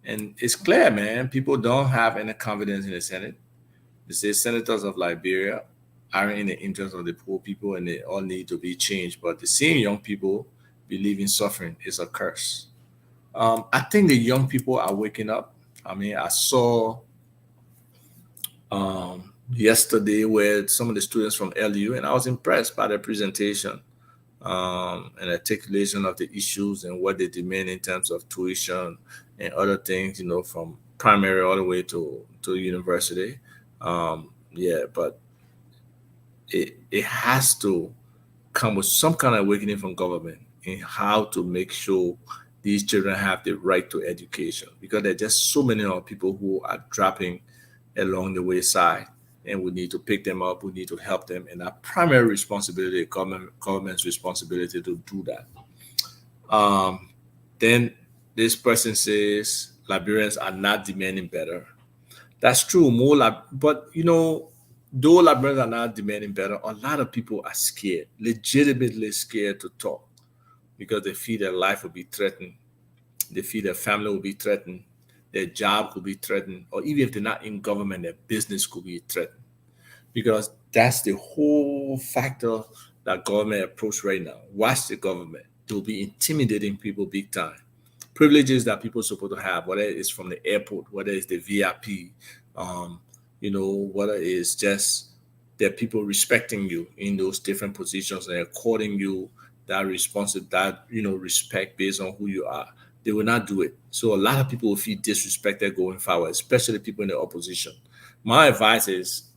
And it's clear, man, people don't have any confidence in the Senate. They say senators of Liberia aren't in the interest of the poor people and they all need to be changed. But the same young people believe in suffering is a curse. I think the young people are waking up. I mean, I saw yesterday where some of the students from LU, and I was impressed by their presentation and articulation of the issues and what they demand in terms of tuition and other things, from primary all the way to university. Yeah, but it has to come with some kind of awakening from government in how to make sure these children have the right to education, because there are just so many of people who are dropping along the wayside, and we need to pick them up, we need to help them, and our primary responsibility, government's responsibility to do that. Then this person says Liberians are not demanding better. That's true, but though Liberians are not demanding better, a lot of people are scared, legitimately scared to talk, because they feel their life will be threatened, they feel their family will be threatened, their job could be threatened, or even if they're not in government, their business could be threatened. Because that's the whole factor that government approach right now. Watch the government. They'll be intimidating people big time. Privileges that people are supposed to have, whether it's from the airport, whether it's the VIP, whether it's just that people respecting you in those different positions and according you that respect based on who you are. They will not do it. So a lot of people will feel disrespected going forward, especially people in the opposition. My advice is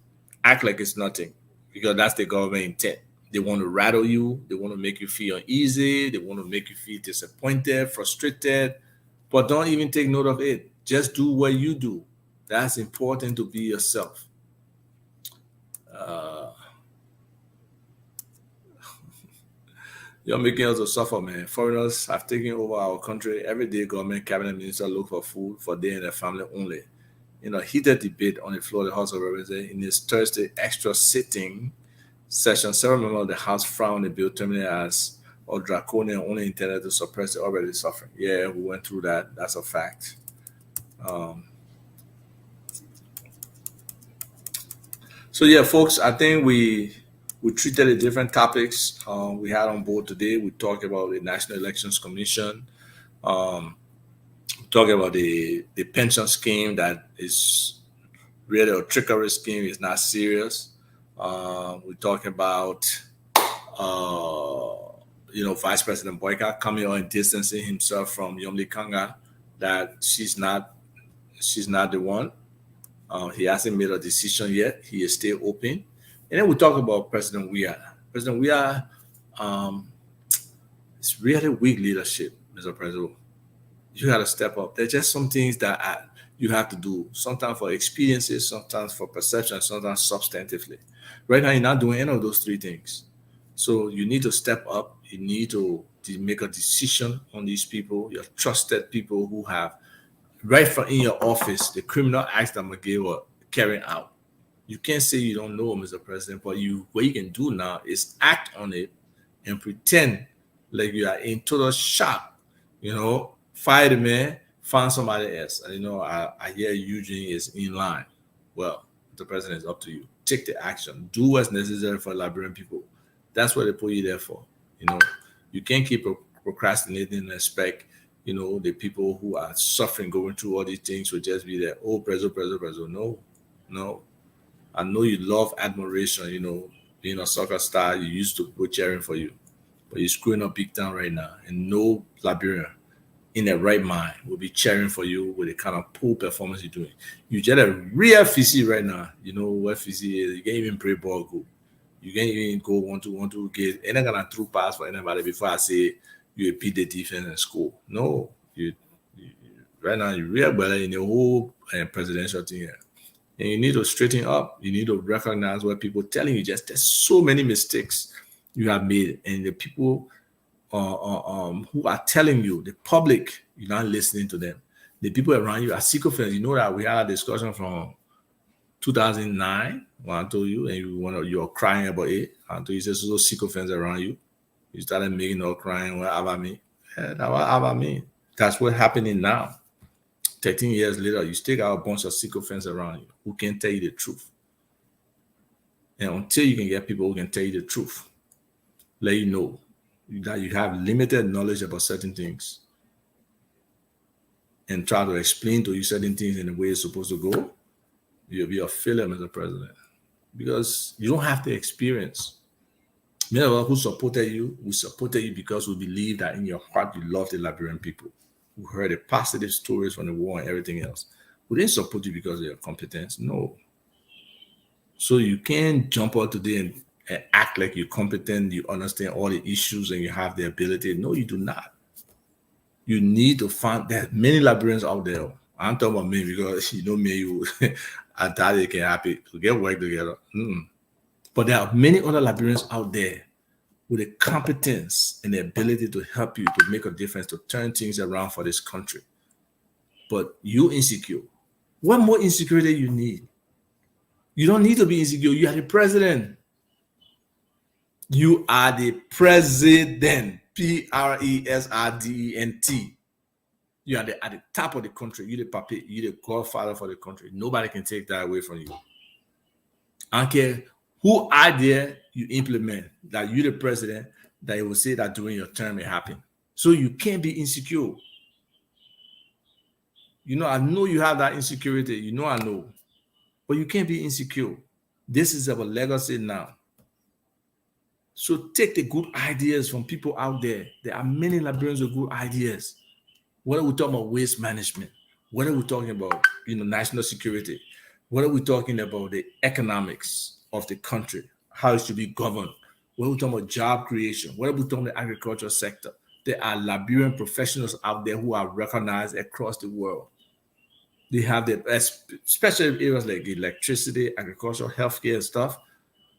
act like it's nothing, because that's the government intent. They want to rattle you. They want to make you feel uneasy. They want to make you feel disappointed, frustrated, but don't even take note of it. Just do what you do. That's important, to be yourself. You're making us to suffer, man. Foreigners have taken over our country. Every day, government cabinet minister look for food for they and their family only. Heated debate on the floor of the House of Representatives in this Thursday extra sitting session. Several members of the House frowned the bill, terminated as or draconian, only intended to suppress the already suffering. Yeah, we went through that. That's a fact. So yeah, folks, I think we treated the different topics we had on board today. We talked about the National Elections Commission. Talking about the pension scheme that is really a trickery scheme, is not serious. We talk about Vice President Boyka coming on and distancing himself from Yomli Kanga, that she's not the one. He hasn't made a decision yet. He is still open. And then we talk about President Weah. President Weah, it's really weak leadership, Mr. President. You got to step up. There's just some things that you have to do, sometimes for experiences, sometimes for perception, sometimes substantively. Right now, you're not doing any of those three things. So you need to step up. You need to make a decision on these people, your trusted people who have, right from in your office, the criminal acts that McGill were carrying out. You can't say you don't know, Mr. President, but what you can do now is act on it and pretend like you are in total shock. Fire the man, find somebody else. And I hear Eugene is in line. Well, the president is up to you. Take the action. Do what's necessary for Liberian people. That's what they put you there for. You can't keep procrastinating and expect, the people who are suffering, going through all these things will just be there. Oh, Prezo. No. I know you love admiration, being a soccer star, you used to go cheering for you. But you're screwing up big time right now. And no Liberian in their right mind will be cheering for you with the kind of poor performance you're doing. You just a real Fizzy right now. You know what Fizzy is. You can't even play ball good. You can't even go 1-2 get any kind of through pass for anybody before I say you beat the defense and score. No, you right now you're real better in the whole presidential thing here. And you need to straighten up. You need to recognize what people are telling you. Just there's so many mistakes you have made, and the people who are telling you, the public, you're not listening to them. The people around you are sycophants. You know that we had a discussion from 2009 when I told you, and you were crying about it. I told you there's those sycophants around you. You started making all crying. What about me? Yeah, that what about me? That's what's happening now. 13 years later, you still got a bunch of sycophants around you who can't tell you the truth. And until you can get people who can tell you the truth, let you know that you have limited knowledge about certain things, and try to explain to you certain things in the way it's supposed to go, you'll be a failure as a president, because you don't have the experience. Many of us who supported you, we supported you because we believe that in your heart you love the Liberian people. We heard the positive stories from the war and everything else. We didn't support you because of your competence. No. So you can't jump out today and act like you're competent, you understand all the issues, and you have the ability. No, you do not. You need to find that many Liberians out there. I'm talking about me because you know me, you I thought they can happy to get work together. But there are many other Liberians out there with the competence and the ability to help you to make a difference, to turn things around for this country. But you insecure. What more insecurity you need? You don't need to be insecure. You are the president. You are the president. President. You are at the top of the country. You're the papi. You're the godfather for the country. Nobody can take that away from you. I don't care who idea you implement, that you're the president, that you will say that during your term it happened. So you can't be insecure. You know, I know you have that insecurity. You know, I know. But you can't be insecure. This is our legacy now. So take the good ideas from people out there. There are many Liberians with good ideas. Whether we're talking about waste management, whether we're talking about national security, whether we're talking about the economics of the country, how it should be governed, whether we're talking about job creation, whether we're talking about the agricultural sector, there are Liberian professionals out there who are recognized across the world. They have their especially areas like electricity, agriculture, healthcare, and stuff.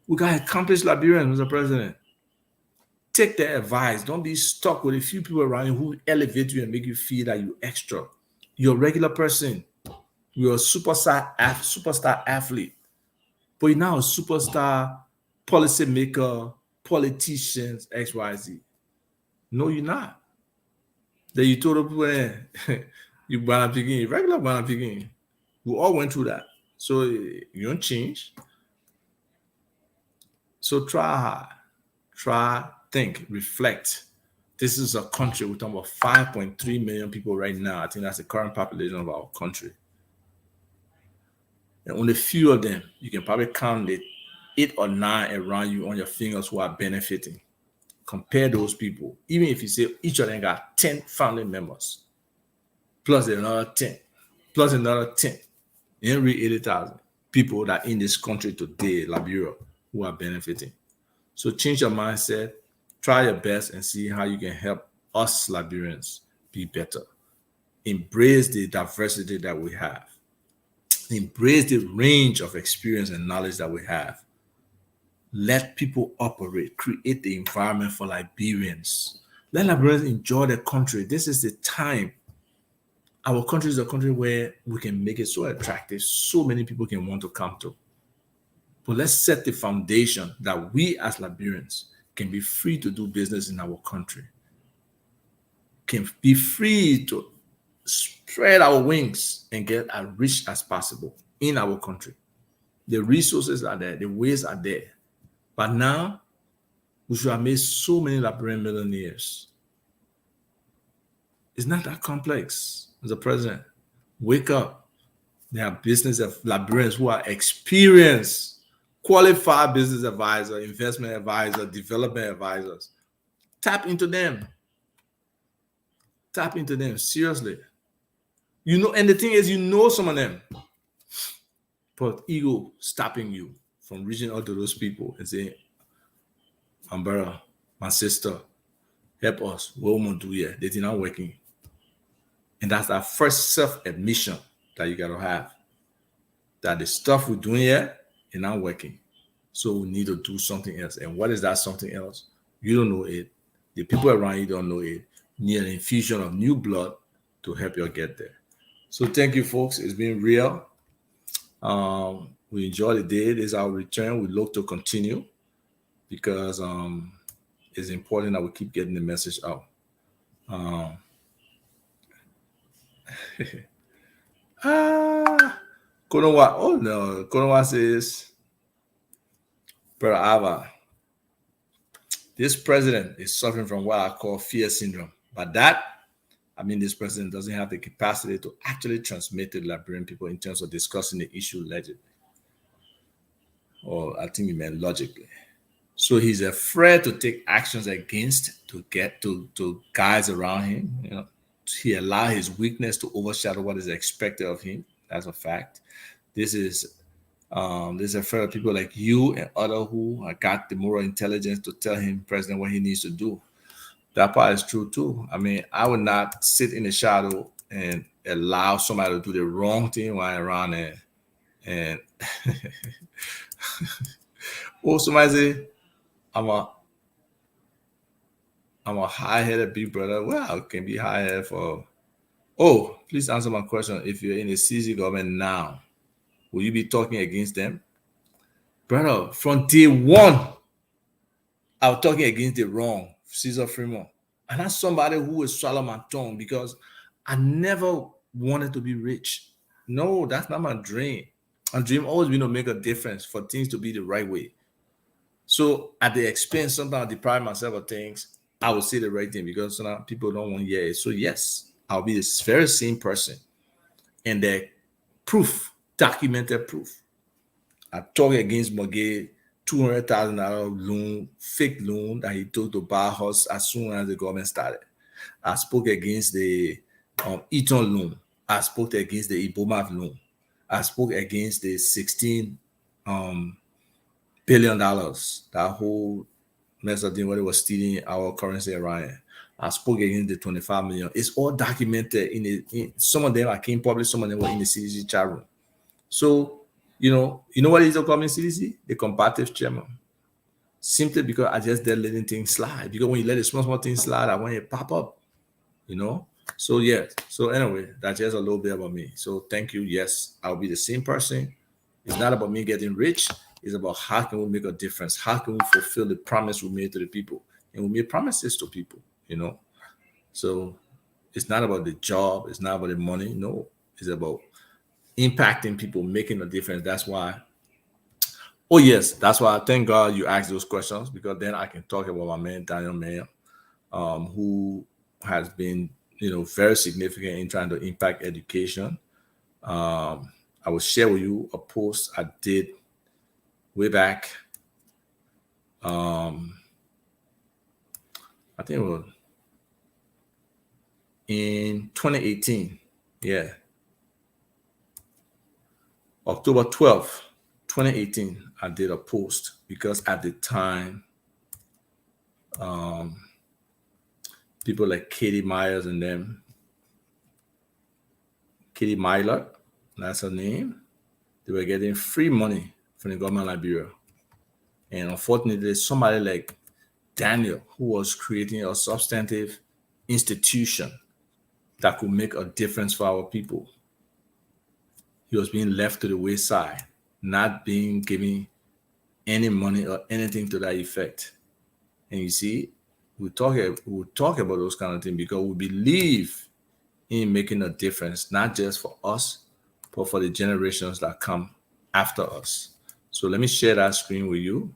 We got accomplished Liberians, Mr. President. Take their advice. Don't be stuck with a few people around you who elevate you and make you feel that you're extra. You're a regular person. You're a superstar athlete. But you're now a superstar policymaker, politicians, XYZ. No, you're not. Then you told people, you banana picking, regular banana picking. We all went through that. So you don't change. So try hard. Try, think, reflect. This is a country, we're talking about 5.3 million people right now. I think that's the current population of our country. And only a few of them, you can probably count the 8 or 9 around you on your fingers who are benefiting. Compare those people. Even if you say each of them got 10 family members, plus another 10, plus another 10, and read 80,000 people that are in this country today, Liberia, who are benefiting. So change your mindset, try your best, and see how you can help us Liberians be better. Embrace the diversity that we have. Embrace the range of experience and knowledge that we have. Let people operate, create the environment for Liberians. Let Liberians enjoy the country. This is the time. Our country is a country where we can make it so attractive, so many people can want to come to. But let's set the foundation that we as Liberians can be free to do business in our country, can be free to spread our wings and get as rich as possible in our country. The resources are there, the ways are there. But now, we should have made so many Liberian millionaires. It's not that complex. Mr. President, wake up. There are business Liberians who are experienced, qualified business advisors, investment advisors, development advisors. Tap into them. Tap into them, seriously. And the thing is, some of them. But ego stopping you from reaching out to those people and saying, my brother, my sister, help us. What we want to do here? They're not working. And that's that first self-admission that you got to have. that the stuff we're doing here is not working. So we need to do something else. And what is that something else? You don't know it. The people around you don't know it. You need an infusion of new blood to help you get there. So thank you, folks. It's been real. We enjoy the day. This is our return. We look to continue because it's important that we keep getting the message out. Konowa. Oh no, Konowa says, Brother Ava, this president is suffering from what I call fear syndrome. But that, I mean, this president doesn't have the capacity to actually transmit to the Liberian people in terms of discussing the issue legibly. Or I think he meant logically. So he's afraid to take actions against to get to guys around him. You know, he allows his weakness to overshadow what is expected of him. That's a fact. This is afraid of people like you and others who have got the moral intelligence to tell him, President, what he needs to do. That part is true too. I mean, I would not sit in the shadow and allow somebody to do the wrong thing while I'm around and or somebody say, I'm a high-headed big brother. Well, I can be high-headed for. Oh, please answer my question. If you're in the CZ government now, will you be talking against them? Brother, from day one, I was talking against the wrong, Caesar Fremont. And that's somebody who will swallow my tongue because I never wanted to be rich. No, that's not my dream. My dream always been to make a difference for things to be the right way. So at the expense, sometimes I deprive myself of things, I will say the right thing because sometimes people don't want to hear it. So yes, I'll be this very same person. And the proof, documented proof. I talk against Mogay, $200,000 loan, fake loan that he took to buy a house as soon as the government started. I spoke against the Eton loan. I spoke against the Ibomaf loan. I spoke against the $16 billion, that whole mess of thing where they were stealing our currency around here. I spoke against the 25 million. It's all documented in some of them I came public, some of them were in the CDC chat room. So, you know what is the coming CDC? The combative chairman. Simply because I just did letting things slide. Because when you let the small things slide, I want it to pop up. You know? So yeah. So anyway, that's just a little bit about me. So thank you. Yes, I'll be the same person. It's not about me getting rich. It's about how can we make a difference? How can we fulfill the promise we made to the people? And we made promises to people, you know? So it's not about the job. It's not about the money. No, it's about impacting people, making a difference. That's why. Oh, yes. That's why I thank God you asked those questions, because then I can talk about my man, Daniel Mayer, who has been, very significant in trying to impact education. I will share with you a post I did way back. I think it was in 2018. Yeah. October 12th, 2018, I did a post because at the time, people like Katie Myers and them, Katie Myler, that's her name, they were getting free money from the government of Liberia. And unfortunately, somebody like Daniel, who was creating a substantive institution that could make a difference for our people, he was being left to the wayside, not being given any money or anything to that effect. And you see, we talk about those kind of things because we believe in making a difference, not just for us, but for the generations that come after us. So let me share that screen with you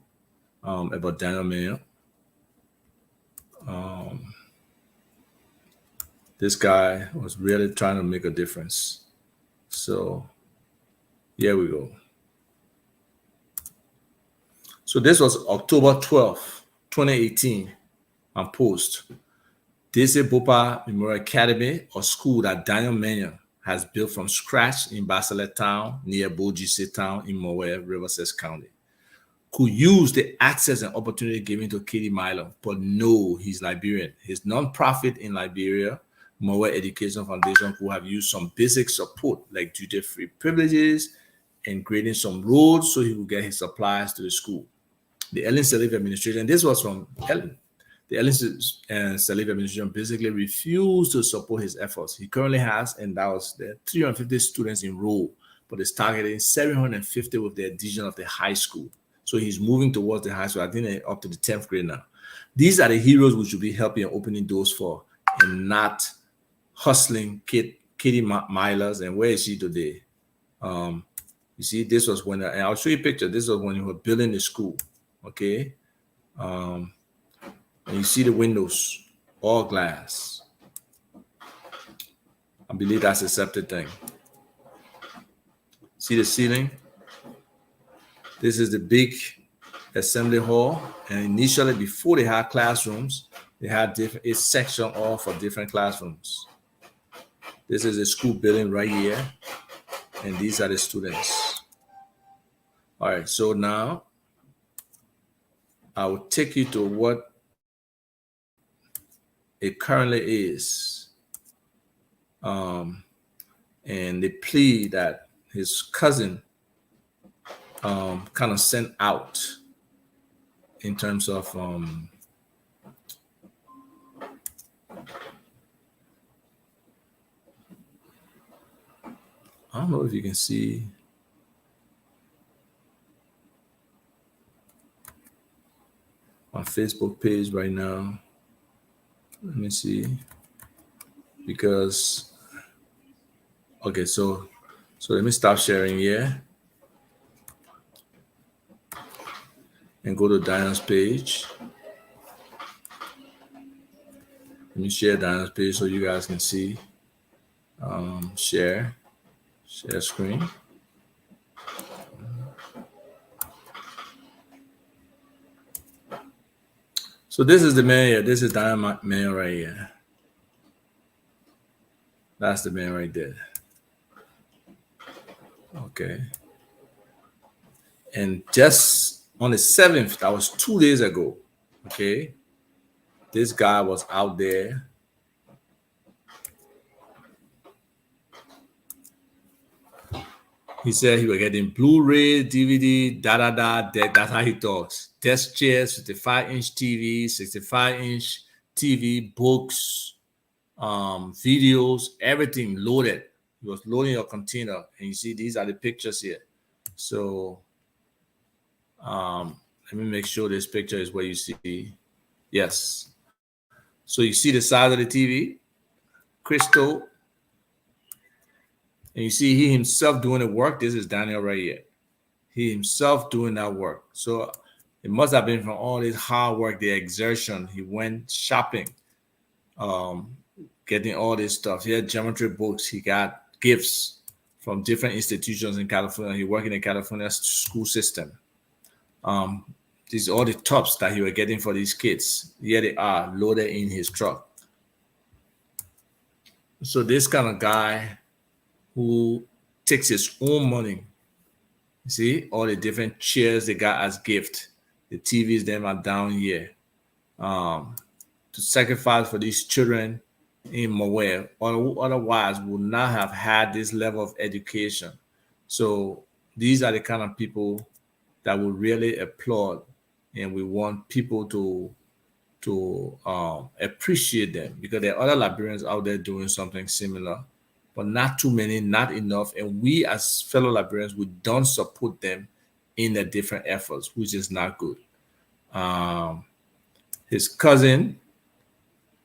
about Daniel Mayer. This guy was really trying to make a difference. So here we go. So this was October 12th, 2018, on post. This is Bopa Memorial Academy, a school that Daniel Mayer has built from scratch in Basalet Town, near Bojise Town in Mowe, Riverside County. Could use the access and opportunity given to Katie Myler, but no, he's Liberian. His nonprofit in Liberia, Mowe Education Foundation, who have used some basic support like duty-free privileges and grading some roads so he would get his supplies to the school. The Ellen Sirleaf administration, this was from Ellen. The Ellen Sirleaf administration basically refused to support his efforts. He currently has, and that was the 350 students enrolled, but it's targeting 750 with the addition of the high school. So he's moving towards the high school. I think up to the 10th grade now. These are the heroes we should be helping and opening doors for, and not hustling Katie Milers. And where is she today? You see, this was when, and I'll show you a picture. This was when you were building the school. Okay. And you see the windows, all glass. I believe that's a septic thing. See the ceiling? This is the big assembly hall. And initially, before they had classrooms, they had a section all for different classrooms. This is a school building right here. And these are the students. All right, so now I will take you to what it currently is. And the plea that his cousin kind of sent out in terms of I don't know if you can see my Facebook page right now. Let me see, because okay, so let me stop sharing here and go to Diana's page. Let me share Diana's page so you guys can see. Share screen. So this is the man here. This is Diana man right here. That's the man right there. Okay. And just on the 7th, that was 2 days ago. Okay. This guy was out there. He said he was getting Blu-ray, DVD, That's how he talks. Desk chairs, 55-inch TV, 65-inch TV, books, videos, everything loaded. He was loading your container. And you see, these are the pictures here. So let me make sure this picture is what you see. Yes. So you see the size of the TV, crystal. And you see he himself doing the work. This is Daniel right here. He himself doing that work. So it must have been from all this hard work, the exertion. He went shopping, getting all this stuff. He had geometry books. He got gifts from different institutions in California. He worked in the California school system. These are all the tops that he was getting for these kids. Here they are, loaded in his truck. So this kind of guy who takes his own money. See all the different chairs they got as gift. The TVs them are down here. To sacrifice for these children in Moab, or otherwise would not have had this level of education. So these are the kind of people that will really applaud, and we want people to appreciate them, because there are other librarians out there doing something similar. But not too many, not enough. And we as fellow librarians, we don't support them in their different efforts, which is not good. His cousin,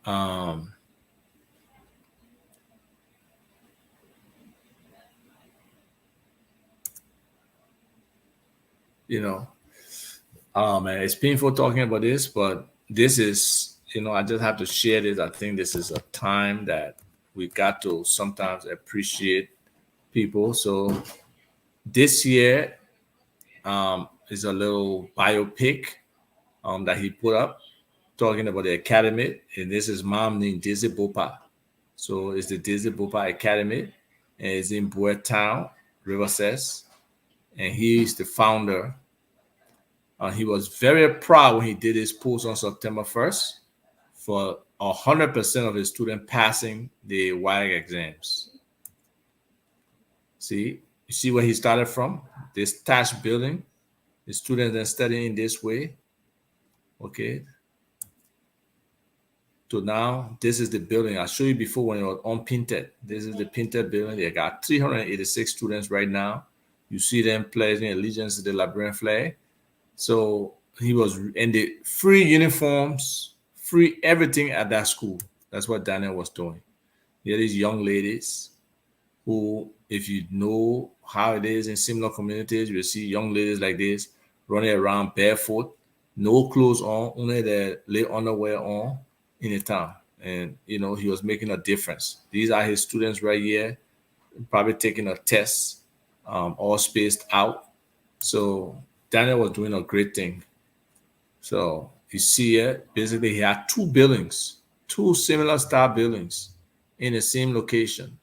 man, it's painful talking about this, but this is, I just have to share this. I think this is a time that we got to sometimes appreciate people. So this year is a little biopic that he put up talking about the academy. And this is mom named Daisy Bopa. So it's the Daisy Bopa Academy, and it's in Boyertown, Riverset. And he's the founder. He was very proud when he did his post on September 1st for 100% of his students passing the WAG exams. See, You see where he started from? This thatched building. The students are studying this way. Okay. So now this is the building I showed you before when it was unpainted. This is the painted building. They got 386 students right now. You see them pledging allegiance to the Liberian flag. So he was in the free uniforms, free everything at that school. That's what Daniel was doing. There are these young ladies who, if you know how it is in similar communities, you see young ladies like this running around barefoot, no clothes on, only their lay underwear on in the town. And, he was making a difference. These are his students right here, probably taking a test, all spaced out. So Daniel was doing a great thing. So you see it, basically he had two buildings, two similar style buildings in the same location.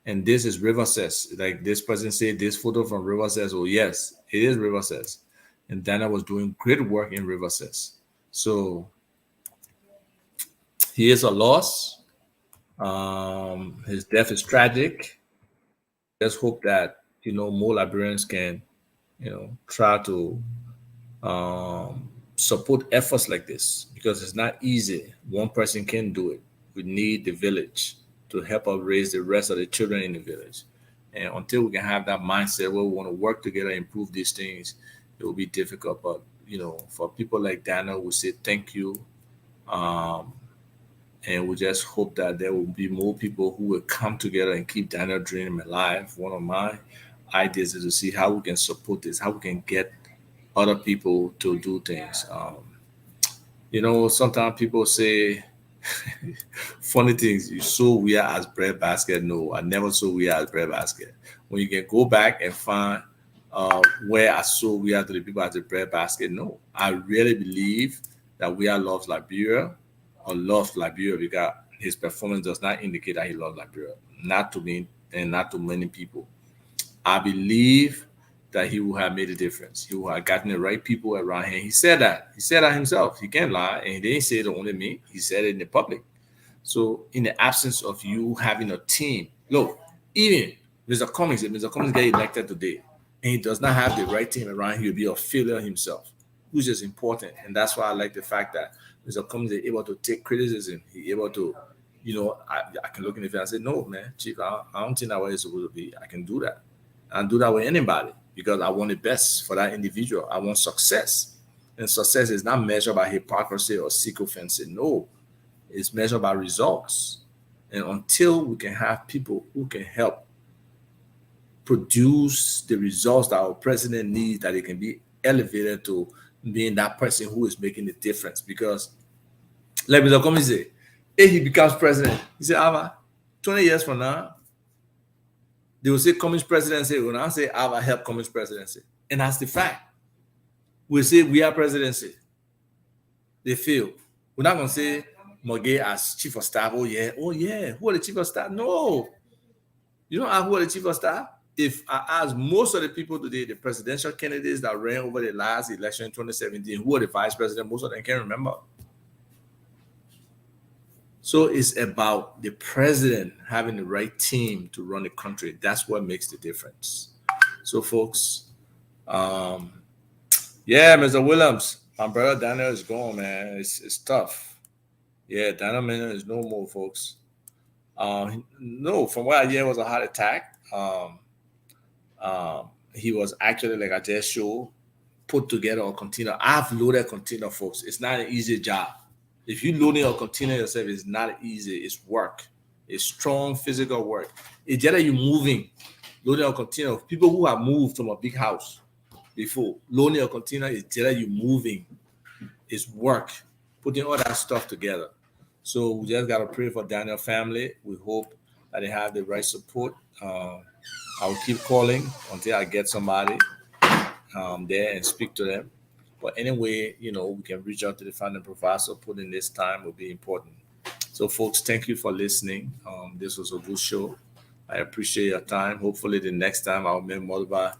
And this is Rivercess. Like this person said, this photo from Rivercess. Oh, yes, it is Rivercess. And Dana was doing great work in Rivercess. So he is a loss. His death is tragic. Just hope that, more Liberians can, try to support efforts like this, because it's not easy. One person can't do it. We need the village to help us raise the rest of the children in the village. And until we can have that mindset where we want to work together and improve these things, it will be difficult. But, for people like Dana, we say thank you. And we just hope that there will be more people who will come together and keep Daniel dream alive. One of my ideas is to see how we can support this, how we can get other people to do things. Sometimes people say funny things. You saw we are as breadbasket. No, I never saw we are as breadbasket. When you can go back and find where I saw we are to the people as a breadbasket, no, I really believe that we are loves Liberia or loves Liberia, because his performance does not indicate that he loves Liberia. Not to me and not to many people. I believe that he will have made a difference. He will have gotten the right people around him. He said that. He said that himself. He can't lie. And he didn't say it only me. He said it in the public. So in the absence of you having a team, look, even Mr. Cummings get elected today, and he does not have the right team around him, he'll be a failure himself, which is important. And that's why I like the fact that Mr. Cummings is able to take criticism. He's able to, I can look in the face and say, no, man, Chief, I don't think that way it's supposed to be. I can do that. I can do that with anybody, because I want the best for that individual. I want success. And success is not measured by hypocrisy or sycophancy. No, it's measured by results. And until we can have people who can help produce the results that our president needs, that it can be elevated to being that person who is making the difference. Because, like Mr. Cummings say, if he becomes president, he said, Ava, 20 years from now, they will say Cummings presidency. When I say Ava help Cummings presidency, and that's the fact. We say we are presidency. They fail. We're not going to say Mogay as chief of staff. Oh yeah, who are the chief of staff? No, you don't ask who are the chief of staff. If I ask most of the people today, the presidential candidates that ran over the last election in 2017, who are the vice president, most of them can't remember. So it's about the president having the right team to run the country. That's what makes the difference. So, folks, yeah, Mr. Williams, my brother Daniel is gone, man. It's tough. Yeah, Daniel Mena is no more, folks. No, from what I hear, it was a heart attack. He was actually, like I just showed, put together a container. I've loaded a container, folks. It's not an easy job. If you loading a container yourself, it's not easy. It's work. It's strong physical work. It's just like you moving, loading a container. People who have moved from a big house before, loading a container is just like you moving. It's work, putting all that stuff together. So we just got to pray for Daniel family. We hope that they have the right support. I will keep calling until I get somebody there and speak to them. But anyway, we can reach out to the founding professor. Putting this time will be important. So, folks, thank you for listening. This was a good show. I appreciate your time. Hopefully, the next time our man Molba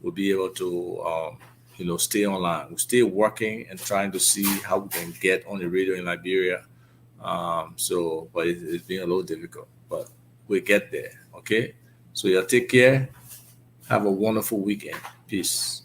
will be able to, stay online. We'll stay working and trying to see how we can get on the radio in Liberia. But it's been a little difficult. But we'll get there. Okay. So y'all take care. Have a wonderful weekend. Peace.